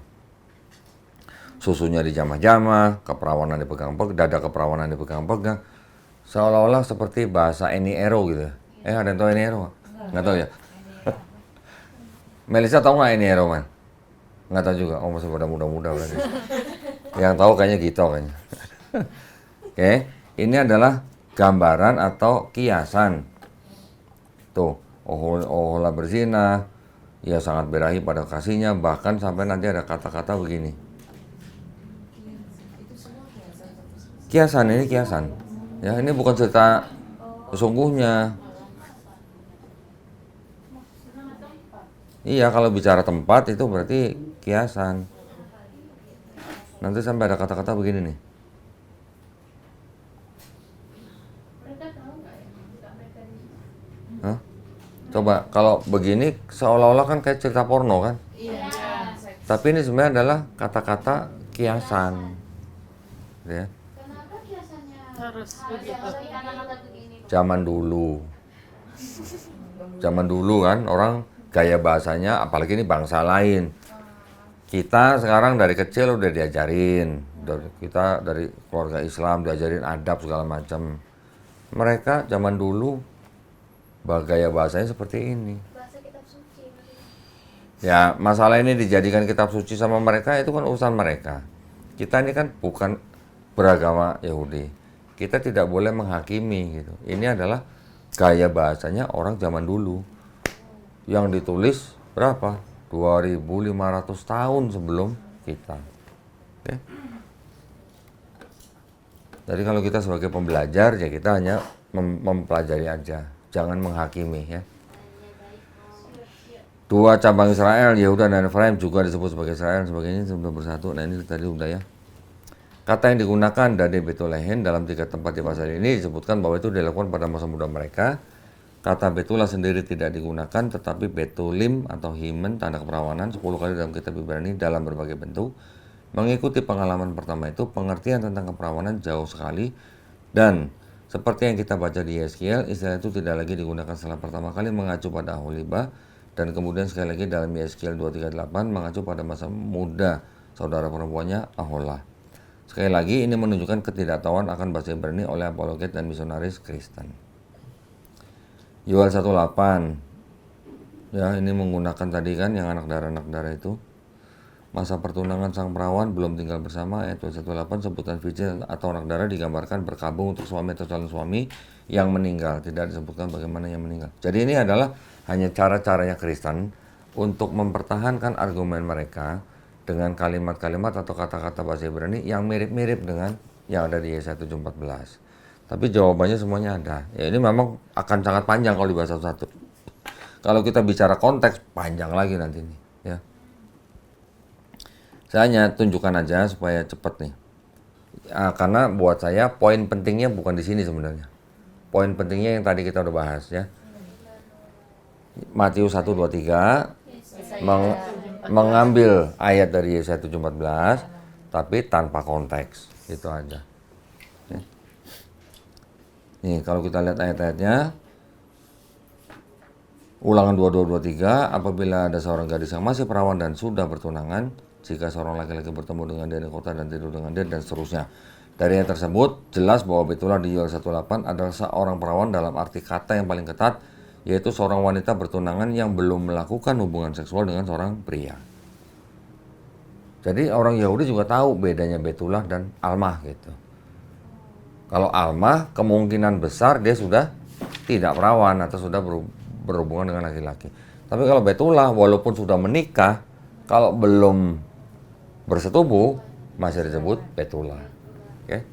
Susunya dijamah-jamah, keperawanan dipegang-pegang, dada keperawanan dipegang-pegang. Seolah-olah seperti bahasa Eni Ero gitu. Ada yang tahu Eni Ero? Nggak tahu ya? Melisa tahu nggak Eni Ero, man? Nggak tahu juga. Oh, masih pada muda-muda berarti. Yang tahu kayaknya gitu kayaknya. Oke, ini adalah gambaran atau kiasan. Tuh, Ohola berzina, ia sangat birahi pada kasihnya, bahkan sampai nanti ada kata-kata begini. Kiasan, ini kiasan. Ya, ini bukan cerita sesungguhnya. Iya, kalau bicara tempat itu berarti kiasan. Nanti sampai ada kata-kata begini nih. Hah? Coba, kalau begini seolah-olah kan kayak cerita porno kan? Tapi ini sebenarnya adalah kata-kata kiasan. Ya. Kenapa biasanya Harus begitu. kata-kata begini? Zaman dulu kan orang gaya bahasanya, apalagi ini bangsa lain. Kita sekarang dari kecil udah diajarin, kita dari keluarga Islam diajarin adab segala macam. Mereka zaman dulu gaya bahasanya seperti ini. Bahasa kitab suci. Ya, masalah ini dijadikan kitab suci sama mereka itu kan urusan mereka. Kita ini kan bukan beragama Yahudi. Kita tidak boleh menghakimi gitu. Ini adalah gaya bahasanya orang zaman dulu. Yang ditulis berapa? 2.500 tahun sebelum kita. Oke. Jadi kalau kita sebagai pembelajar ya kita hanya mempelajari aja, jangan menghakimi ya. Dua cabang Israel, Yehuda dan Efraim juga disebut sebagai Israel, sebagainya sudah bersatu. Nah ini tadi udah ya. Kata yang digunakan dari Betulehen dalam 3 tempat di pasal ini disebutkan bahwa itu dilakukan pada masa muda mereka. Kata Betula sendiri tidak digunakan, tetapi Betulim atau Himen, tanda keperawanan, 10 kali dalam kitab Ibrani dalam berbagai bentuk. Mengikuti pengalaman pertama itu, pengertian tentang keperawanan jauh sekali. Dan seperti yang kita baca di Yeskiel, istilah itu tidak lagi digunakan setelah pertama kali mengacu pada Aholiba. Dan kemudian sekali lagi dalam Yeskiel 238 mengacu pada masa muda saudara perempuannya Ahola. Sekali lagi ini menunjukkan ketidaktahuan akan bahasa Ibrani oleh apologet dan misionaris Kristen. Yoel 1:8. Ya, ini menggunakan tadi kan yang anak darah itu. Masa pertunangan sang perawan belum tinggal bersama, ayat 1:8. Sebutan virgin atau anak darah digambarkan berkabung untuk suami atau calon suami yang meninggal. Tidak disebutkan bagaimana yang meninggal. Jadi ini adalah hanya cara-caranya Kristen untuk mempertahankan argumen mereka dengan kalimat-kalimat atau kata-kata bahasa Ibrani yang mirip-mirip dengan yang ada di Yesaya 7:14. Tapi jawabannya semuanya ada. Ya, ini memang akan sangat panjang kalau dibahas satu-satu. Kalau kita bicara konteks, panjang lagi nanti nih. Ya. Saya hanya tunjukkan aja supaya cepat nih. Karena buat saya poin pentingnya bukan di sini sebenarnya. Poin pentingnya yang tadi kita udah bahas ya. Matius 1:23 mengambil ayat dari Yesaya 7:14 tapi tanpa konteks. Itu aja. Oke. Nih kalau kita lihat ayat-ayatnya, Ulangan 22:23, apabila ada seorang gadis yang masih perawan dan sudah bertunangan, jika seorang laki-laki bertemu dengan dia di kota dan tidur dengan dia, dan seterusnya. Dari ayat tersebut, jelas bahwa Betula di Yoel 1:8 adalah seorang perawan dalam arti kata yang paling ketat, yaitu seorang wanita bertunangan yang belum melakukan hubungan seksual dengan seorang pria. Jadi orang Yahudi juga tahu bedanya Betulah dan Almah gitu. Kalau Almah kemungkinan besar dia sudah tidak perawan atau sudah berhubungan dengan laki-laki. Tapi kalau Betulah walaupun sudah menikah, kalau belum bersetubuh masih disebut Betulah. Oke.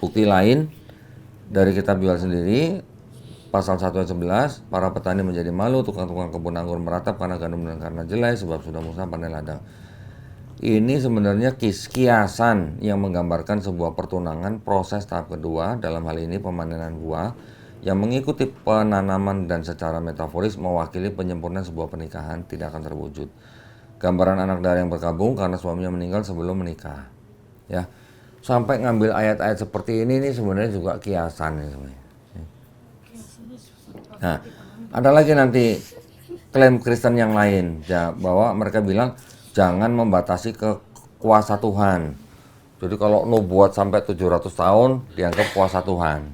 Bukti lain dari kitab Yoel sendiri, pasal 1 ayat 11, para petani menjadi malu, tukang-tukang kebun anggur meratap karena gandum dan karena jelai, sebab sudah musnah panen ladang. Ini sebenarnya kiasan yang menggambarkan sebuah pertunangan proses tahap kedua, dalam hal ini pemanenan buah, yang mengikuti penanaman dan secara metaforis mewakili penyempurnaan sebuah pernikahan tidak akan terwujud. Gambaran anak darah yang berkabung karena suaminya meninggal sebelum menikah. Ya, sampai ngambil ayat-ayat seperti ini sebenarnya juga kiasan nih sebenarnya. Nah, ada lagi nanti klaim Kristen yang lain ya, bahwa mereka bilang jangan membatasi ke kuasa Tuhan. Jadi kalau nubuat sampai 700 tahun dianggap kuasa Tuhan.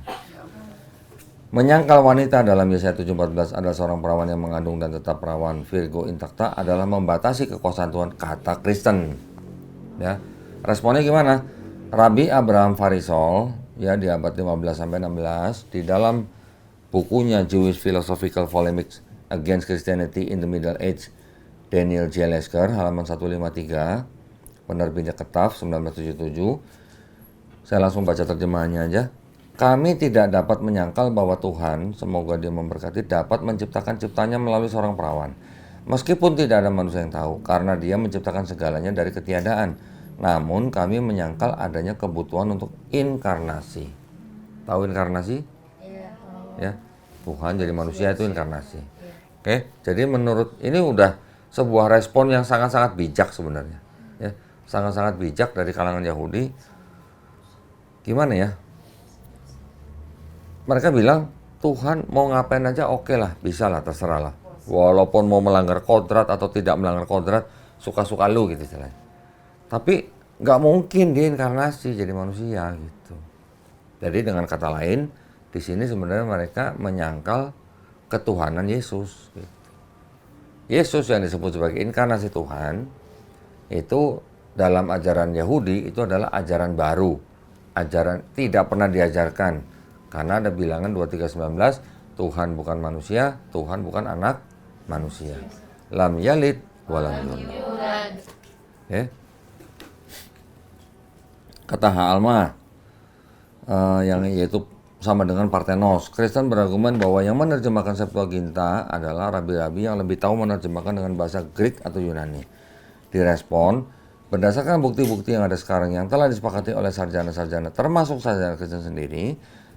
Menyangkal wanita dalam Yesaya 7:14 adalah seorang perawan yang mengandung dan tetap perawan Virgo intacta adalah membatasi kekuasaan Tuhan, kata Kristen. Ya. Responnya gimana? Rabbi Abraham Farisol ya di abad 15 sampai 16 di dalam bukunya Jewish Philosophical Polemics Against Christianity in the Middle Age, Daniel J. Lasker, halaman 153, penerbitnya Ketaf 1977. Saya langsung baca terjemahannya aja. Kami tidak dapat menyangkal bahwa Tuhan, semoga Dia memberkati, dapat menciptakan ciptanya melalui seorang perawan. Meskipun tidak ada manusia yang tahu, karena Dia menciptakan segalanya dari ketiadaan. Namun kami menyangkal adanya kebutuhan untuk inkarnasi. Tahu inkarnasi? Ya, Tuhan jadi manusia itu inkarnasi. Oke, jadi menurut ini udah sebuah respon yang sangat-sangat bijak sebenarnya. Ya, sangat-sangat bijak dari kalangan Yahudi. Gimana ya? Mereka bilang Tuhan mau ngapain aja oke lah, bisa lah, terserah lah. Walaupun mau melanggar kodrat atau tidak melanggar kodrat, suka-suka lu gitu istilahnya. Tapi nggak mungkin dia inkarnasi jadi manusia gitu. Jadi dengan kata lain, di sini sebenarnya mereka menyangkal ketuhanan Yesus. Gitu. Yesus yang disebut sebagai inkarnasi Tuhan itu dalam ajaran Yahudi itu adalah ajaran baru, ajaran tidak pernah diajarkan. Karena ada bilangan 23:19, Tuhan bukan manusia, Tuhan bukan anak manusia. Lam yalid walam yulad. Okay. Kata Alma yang yaitu sama dengan Parthenos. Kristen berargumen bahwa yang menerjemahkan Septuaginta adalah rabi-rabi yang lebih tahu menerjemahkan dengan bahasa Greek atau Yunani. Direspon, berdasarkan bukti-bukti yang ada sekarang yang telah disepakati oleh sarjana-sarjana termasuk sarjana Kristen sendiri,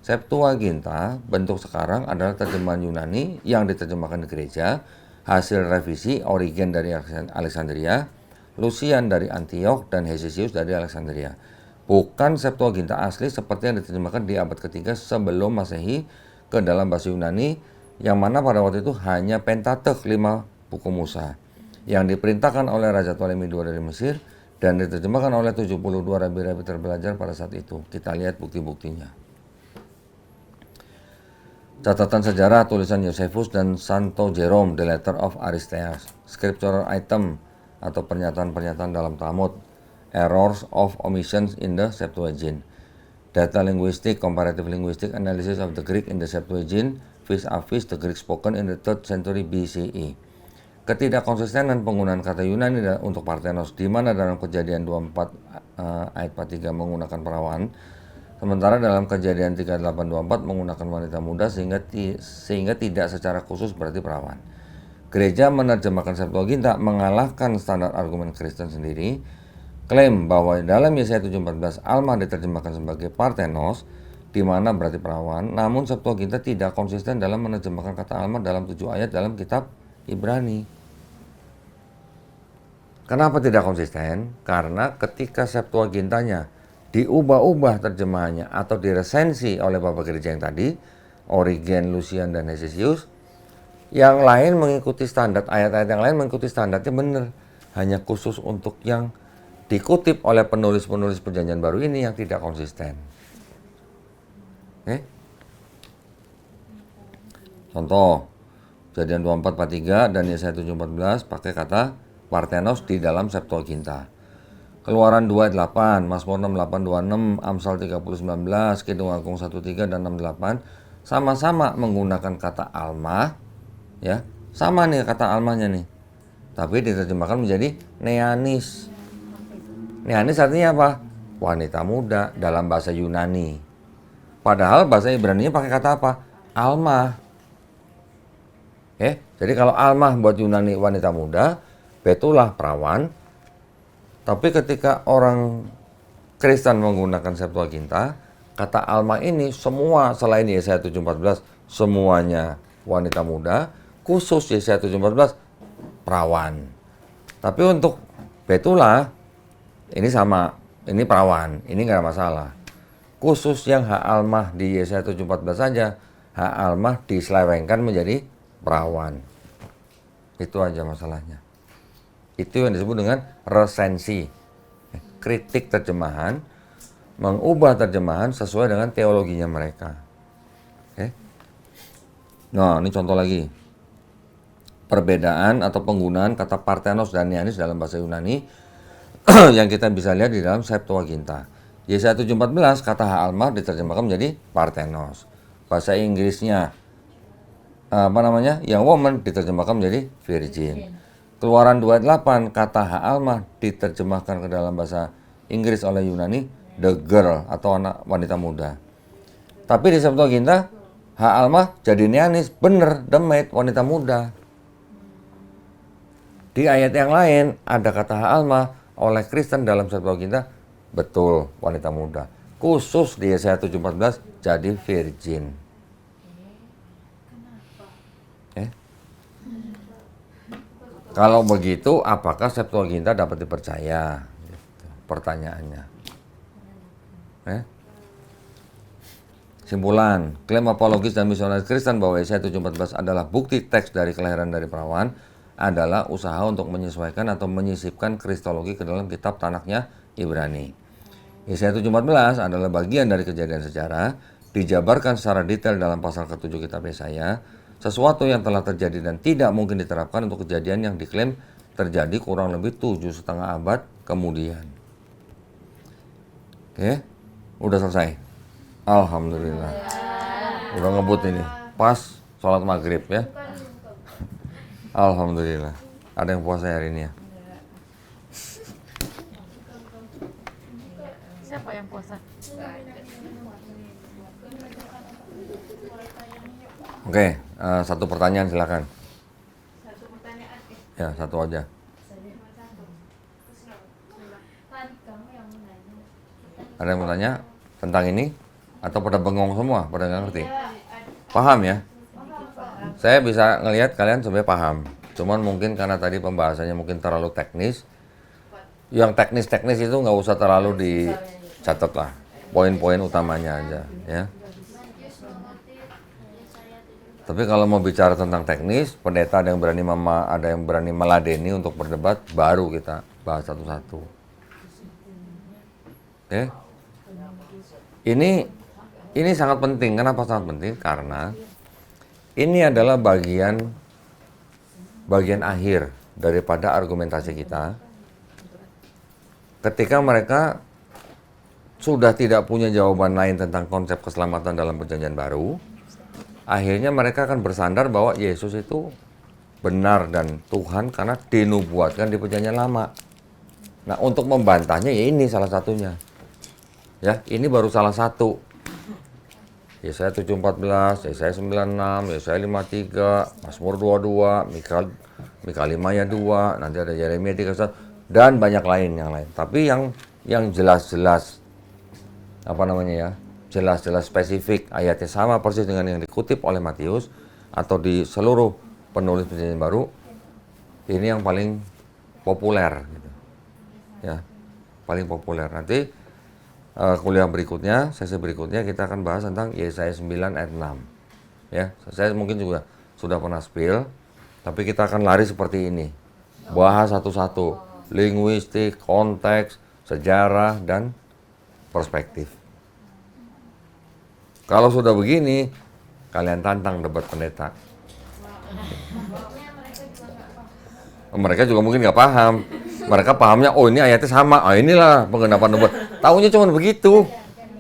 Septuaginta bentuk sekarang adalah terjemahan Yunani yang diterjemahkan di gereja, hasil revisi Origen dari Alexandria, Lucian dari Antioch, dan Hesesius dari Alexandria. Bukan Septuaginta asli seperti yang diterjemahkan di abad ketiga sebelum Masehi ke dalam bahasa Yunani, yang mana pada waktu itu hanya Pentateuch 5 buku Musa, yang diperintahkan oleh Raja Ptolemy II dari Mesir dan diterjemahkan oleh 72 rabi-rabi terbelajar pada saat itu. Kita lihat bukti-buktinya. Catatan sejarah tulisan Josephus dan Santo Jerome, The Letter of Aristeas. Scriptural item atau pernyataan-pernyataan dalam Talmud. Errors of omissions in the Septuagint. Data linguistic, comparative linguistic analysis of the Greek in the Septuagint vis-a-vis the Greek spoken in the 3rd century BCE. Ketidakkonsistenan penggunaan kata Yunani untuk Parthenos, di mana dalam Kejadian 24 ayat 43 menggunakan perawan, sementara dalam Kejadian 38-24 menggunakan wanita muda, sehingga tidak secara khusus berarti perawan. Gereja menerjemahkan Septuaginta mengalahkan standar argumen Kristen sendiri. Klaim bahwa dalam Yesaya 7:14 Alma diterjemahkan sebagai Parthenos, di mana berarti perawan, namun Septuaginta tidak konsisten dalam menerjemahkan kata Alma dalam 7 ayat dalam kitab Ibrani. Kenapa tidak konsisten? Karena ketika Septuagintanya diubah-ubah terjemahannya atau diresensi oleh Bapak Gereja yang tadi, Origen, Lucian, dan Hesesius, yang lain mengikuti standar, ayat-ayat yang lain mengikuti standarnya benar. Hanya khusus untuk yang dikutip oleh penulis-penulis Perjanjian Baru ini yang tidak konsisten. Contoh, Kejadian 24:43 dan Yesaya 7:14 pakai kata Parthenos di dalam Septuaginta. Keluaran 2:8, Mazmur 68:26, Amsal 30:19, Kidung Agung 1:3 dan 6:8 sama-sama menggunakan kata alma, ya. Sama nih kata almanya nih. Tapi diterjemahkan menjadi neanis. Neanis artinya apa? Wanita muda dalam bahasa Yunani. Padahal bahasa Ibraninya pakai kata apa? Alma. Jadi kalau alma buat Yunani wanita muda, betulah perawan. Tapi ketika orang Kristen menggunakan Septuaginta, kata alma ini semua selain Yesaya 7:14 semuanya wanita muda, khusus Yesaya 7:14 perawan. Tapi untuk betula ini sama, ini perawan, ini nggak ada masalah. Khusus yang hak almah di Yesaya 7:14 saja, hak almah diselewengkan menjadi perawan. Itu aja masalahnya. Itu yang disebut dengan resensi, kritik terjemahan, mengubah terjemahan sesuai dengan teologinya mereka. Nah, ini contoh lagi. Perbedaan atau penggunaan kata Parthenos dan Neanis dalam bahasa Yunani yang kita bisa lihat di dalam Septuaginta. Yesaya 7:14 kata hak almah diterjemahkan menjadi Parthenos. Bahasa Inggrisnya young woman diterjemahkan menjadi virgin. Keluaran 2:8 kata hak almah diterjemahkan ke dalam bahasa Inggris oleh Yunani the girl atau anak wanita muda. Tapi di Septuaginta hak almah jadi neanis, bener, the maid, wanita muda. Di ayat yang lain ada kata hak almah oleh Kristen dalam Septuaginta, betul, wanita muda. Khusus di Yesaya 7:14 jadi virgin. Kalau begitu, apakah Septuaginta dapat dipercaya? Pertanyaannya. Simpulan, klaim apologis dan misionaris Kristen bahwa Yesaya 7:14 adalah bukti teks dari kelahiran dari perawan adalah usaha untuk menyesuaikan atau menyisipkan kristologi ke dalam kitab Tanaknya Ibrani. Yesaya 7:14 adalah bagian dari kejadian sejarah, dijabarkan secara detail dalam pasal ke-7 kitab Yesaya, sesuatu yang telah terjadi dan tidak mungkin diterapkan untuk kejadian yang diklaim terjadi kurang lebih 7,5 abad kemudian. Udah selesai. Alhamdulillah. Udah ngebut ini. Pas sholat maghrib ya. Alhamdulillah. Ada yang puasa hari ini ya? Siapa yang puasa? Oke, satu pertanyaan silakan. Ya, satu aja. Ada yang mau tanya tentang ini? Atau pada bengong semua, pada nggak ngerti? Paham ya? Saya bisa ngelihat kalian sebenarnya paham. Cuman mungkin karena tadi pembahasannya mungkin terlalu teknis. Yang teknis-teknis itu nggak usah terlalu dicatat lah. Poin-poin utamanya aja ya. Tapi kalau mau bicara tentang teknis, pendeta ada yang berani meladeni untuk berdebat, baru kita bahas satu-satu. Ya. Ini sangat penting. Kenapa sangat penting? Karena ini adalah bagian akhir daripada argumentasi kita. Ketika mereka sudah tidak punya jawaban lain tentang konsep keselamatan dalam perjanjian baru, akhirnya mereka akan bersandar bahwa Yesus itu benar dan Tuhan karena dinubuatkan di perjanjian lama. Nah, untuk membantahnya ya ini salah satunya. Ya, ini baru salah satu. Yesaya 7:14, Yesaya 96, Yesaya 53, Mazmur 22, Mika 5 ayat 2, nanti ada Yeremia 31 dan banyak lain yang lain. Tapi yang jelas-jelas apa namanya ya? Jelas-jelas spesifik ayatnya sama persis dengan yang dikutip oleh Matius atau di seluruh penulis perjanjian baru, ini yang paling populer gitu. Ya, paling populer. Nanti kuliah berikutnya, sesi berikutnya kita akan bahas tentang Yesaya 9 ayat 6. Ya, saya mungkin juga sudah pernah spill, tapi kita akan lari seperti ini. Bahas satu-satu, linguistik, konteks, sejarah, dan perspektif. Kalau sudah begini, kalian tantang debat pendeta. Mereka juga mungkin nggak paham. Mereka pahamnya, oh ini ayatnya sama, inilah penggenapan nubuat. Taunya cuma begitu.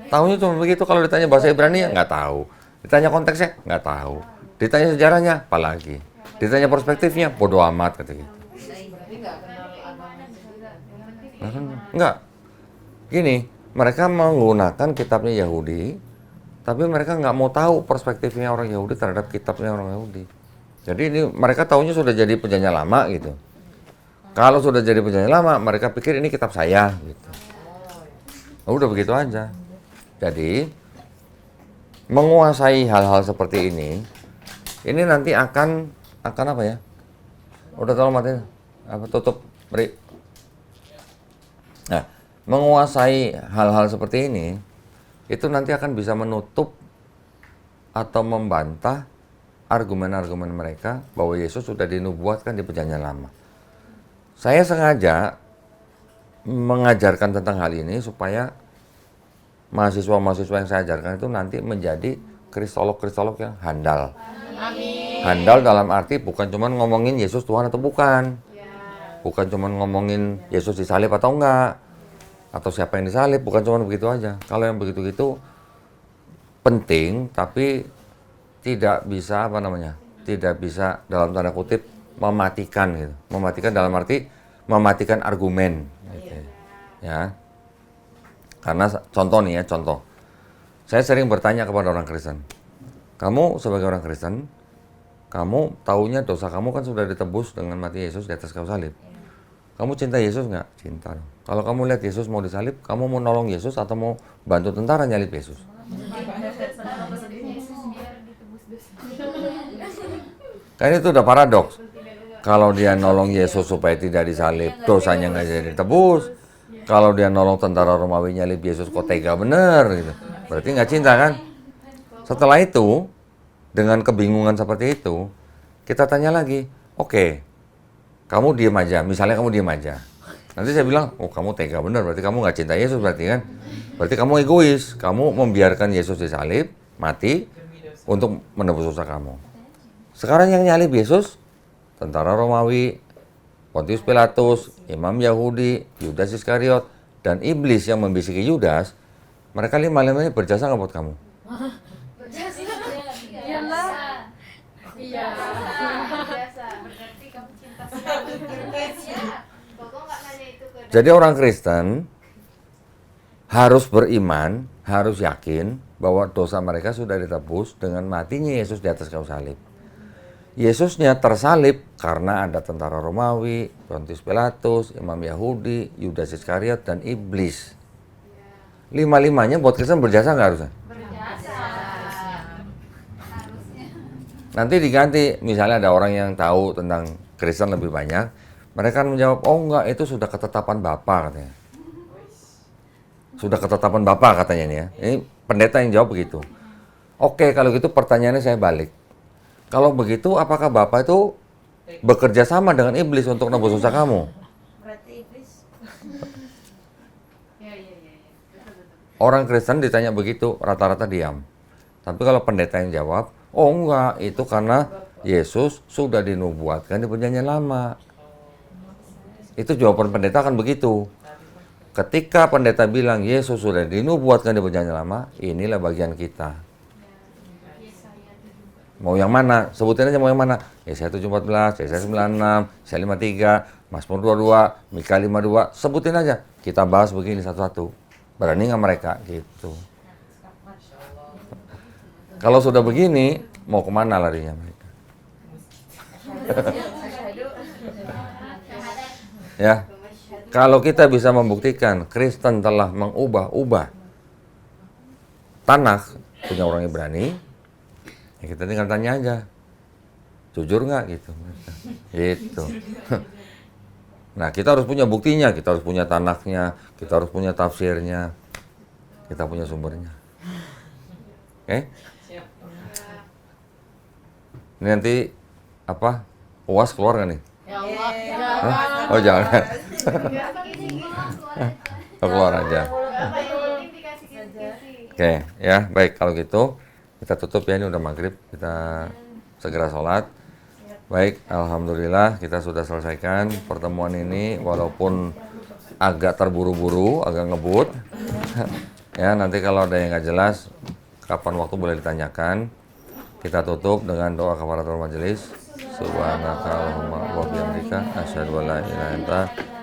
Taunya cuma begitu. Kalau ditanya bahasa Ibrani, nggak tahu. Ditanya konteksnya, nggak tahu. Ditanya sejarahnya, apalagi. Ditanya perspektifnya, bodoh amat, kata gitu. Enggak. Gini, mereka menggunakan kitabnya Yahudi, tapi mereka nggak mau tahu perspektifnya orang Yahudi terhadap kitabnya orang Yahudi. Jadi ini mereka taunya sudah jadi perjanjian lama gitu. Kalau sudah jadi perjanjian lama, mereka pikir ini kitab saya gitu. Udah begitu aja. Jadi menguasai hal-hal seperti ini nanti akan apa ya? Udah tolong matiin. Apa tutup, beri. Nah, menguasai hal-hal seperti ini itu nanti akan bisa menutup atau membantah argumen-argumen mereka bahwa Yesus sudah dinubuatkan di perjanjian lama. Saya sengaja mengajarkan tentang hal ini supaya mahasiswa-mahasiswa yang saya ajarkan itu nanti menjadi kristolog-kristolog yang handal. Amin. Handal dalam arti bukan cuma ngomongin Yesus Tuhan atau bukan. Bukan cuma ngomongin Yesus disalib atau enggak. Atau siapa yang disalib, bukan cuma begitu aja. Kalau yang begitu-gitu penting, tapi tidak bisa tidak bisa dalam tanda kutip mematikan gitu. Mematikan dalam arti mematikan argumen gitu. Ya. Karena contoh nih ya, contoh. Saya sering bertanya kepada orang Kristen. Kamu sebagai orang Kristen, kamu taunya dosa kamu kan sudah ditebus dengan mati Yesus di atas kayu salib. Kamu cinta Yesus nggak? Cinta dong. Kalau kamu lihat Yesus mau disalib, kamu mau nolong Yesus atau mau bantu tentara nyalib Yesus? Kan itu udah paradoks. Kalau dia nolong Yesus supaya tidak disalib, dosanya nggak jadi ditebus. Kalau dia nolong tentara Romawi nyalib Yesus, kok tega bener gitu. Berarti nggak cinta kan? Setelah itu, dengan kebingungan seperti itu, kita tanya lagi, oke, kamu diam aja. Misalnya kamu diam aja. Nanti saya bilang, oh kamu tega bener, berarti kamu nggak cinta Yesus berarti kan? Berarti kamu egois. Kamu membiarkan Yesus disalib, mati, untuk menebus dosa kamu. Sekarang yang nyalib Yesus, tentara Romawi, Pontius Pilatus, Imam Yahudi, Yudas Iskariot, dan iblis yang membisiki Yudas, mereka lima-limanya berjasa nggak buat kamu? Berjasa. Iya. Berjasa. Berarti kamu cinta sekali. Iya. Kok nggak nanya itu ke Jadi orang Kristen harus beriman, harus yakin bahwa dosa mereka sudah ditebus dengan matinya Yesus di atas kayu salib. Yesusnya tersalib karena ada tentara Romawi, Pontius Pilatus, Imam Yahudi, Yudas Iskariot, dan iblis. Lima-limanya buat Kristen berjasa nggak harusnya? berjasa. Nanti diganti, misalnya ada orang yang tahu tentang Kristen lebih banyak, mereka akan menjawab, oh enggak, itu sudah ketetapan Bapa katanya. Sudah ketetapan Bapa katanya ini ya. Ini pendeta yang jawab begitu. Oke, kalau gitu pertanyaannya saya balik. Kalau begitu, apakah Bapak itu bekerja sama dengan iblis untuk nebus dosa kamu? Berarti iblis. Ya. Orang Kristen ditanya begitu, rata-rata diam. Tapi kalau pendeta yang jawab, oh enggak, itu karena Yesus sudah dinubuatkan di perjanjian lama. Itu jawaban pendeta akan begitu. Ketika pendeta bilang Yesus sudah dinubuatkan di perjanjian lama, inilah bagian kita. Mau yang mana? Sebutin aja mau yang mana. Yesaya 7:14, Yesaya 96, Yesaya 53, Mazmur 22, Mika 52. Sebutin aja. Kita bahas begini satu-satu. Berani nggak mereka? Gitu. Kalau sudah begini, mau kemana larinya mereka? Ya, kalau kita bisa membuktikan Kristen telah mengubah-ubah Tanakh punya orang Ibrani, ya kita tinggal tanya aja, jujur nggak gitu? Gitu. Nah, kita harus punya buktinya, kita harus punya Tanakhnya, kita harus punya tafsirnya, kita punya sumbernya. Oke? Ini nanti apa? UAS keluar nggak nih? Hah? Oh jangan. Oh, keluar aja. Oke, ya baik kalau gitu kita tutup ya, ini udah maghrib, kita segera sholat. Baik, alhamdulillah kita sudah selesaikan pertemuan ini walaupun agak terburu-buru, agak ngebut. Ya nanti kalau ada yang nggak jelas, kapan waktu boleh ditanyakan. Kita tutup dengan doa kafaratul majelis. Subhanaka Allahumma wa bihamdika asyhadu an la ilaha illa anta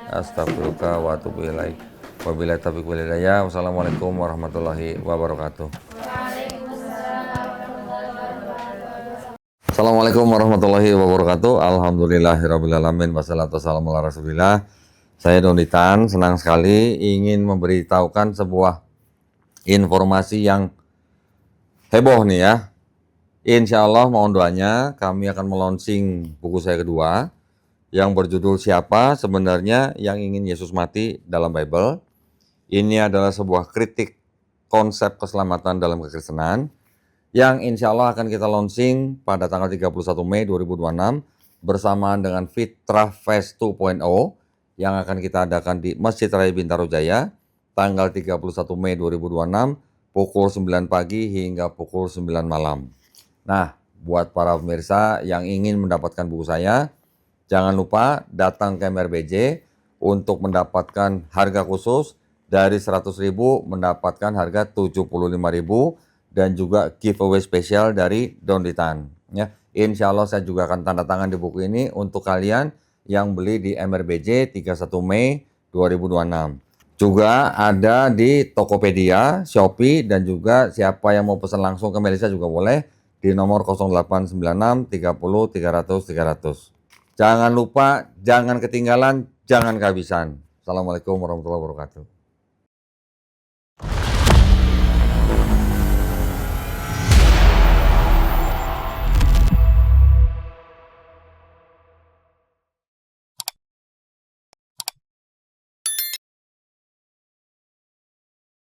astaghfiruka wa atubu ilaik. Wabillahi taufiq wal hidayah. Wassalamualaikum warahmatullahi wabarakatuh. Assalamualaikum warahmatullahi wabarakatuh. Alhamdulillahirabbil alamin wassalatu wassalamu ala Rasulillah. Saya Doni Tan, senang sekali ingin memberitahukan sebuah informasi yang heboh nih ya. Insya Allah mohon doanya, kami akan melonsing buku saya kedua yang berjudul Siapa Sebenarnya Yang Ingin Yesus Mati dalam Bible. Ini adalah sebuah kritik konsep keselamatan dalam kekristenan yang insya Allah akan kita launching pada tanggal 31 Mei 2026 bersamaan dengan Fitrah Fest 2.0 yang akan kita adakan di Masjid Raya Bintaro Jaya tanggal 31 Mei 2026 pukul 9 pagi hingga pukul 9 malam. Nah, buat para pemirsa yang ingin mendapatkan buku saya, jangan lupa datang ke MRBJ untuk mendapatkan harga khusus dari 100.000 mendapatkan harga 75.000 dan juga giveaway spesial dari Doni Tan. Ya, insya Allah saya juga akan tanda tangan di buku ini untuk kalian yang beli di MRBJ 31 Mei 2026. Juga ada di Tokopedia, Shopee, dan juga siapa yang mau pesan langsung ke Melisa juga boleh di nomor 0896 30 300 300. Jangan lupa, jangan ketinggalan, jangan kehabisan. Assalamualaikum warahmatullahi wabarakatuh.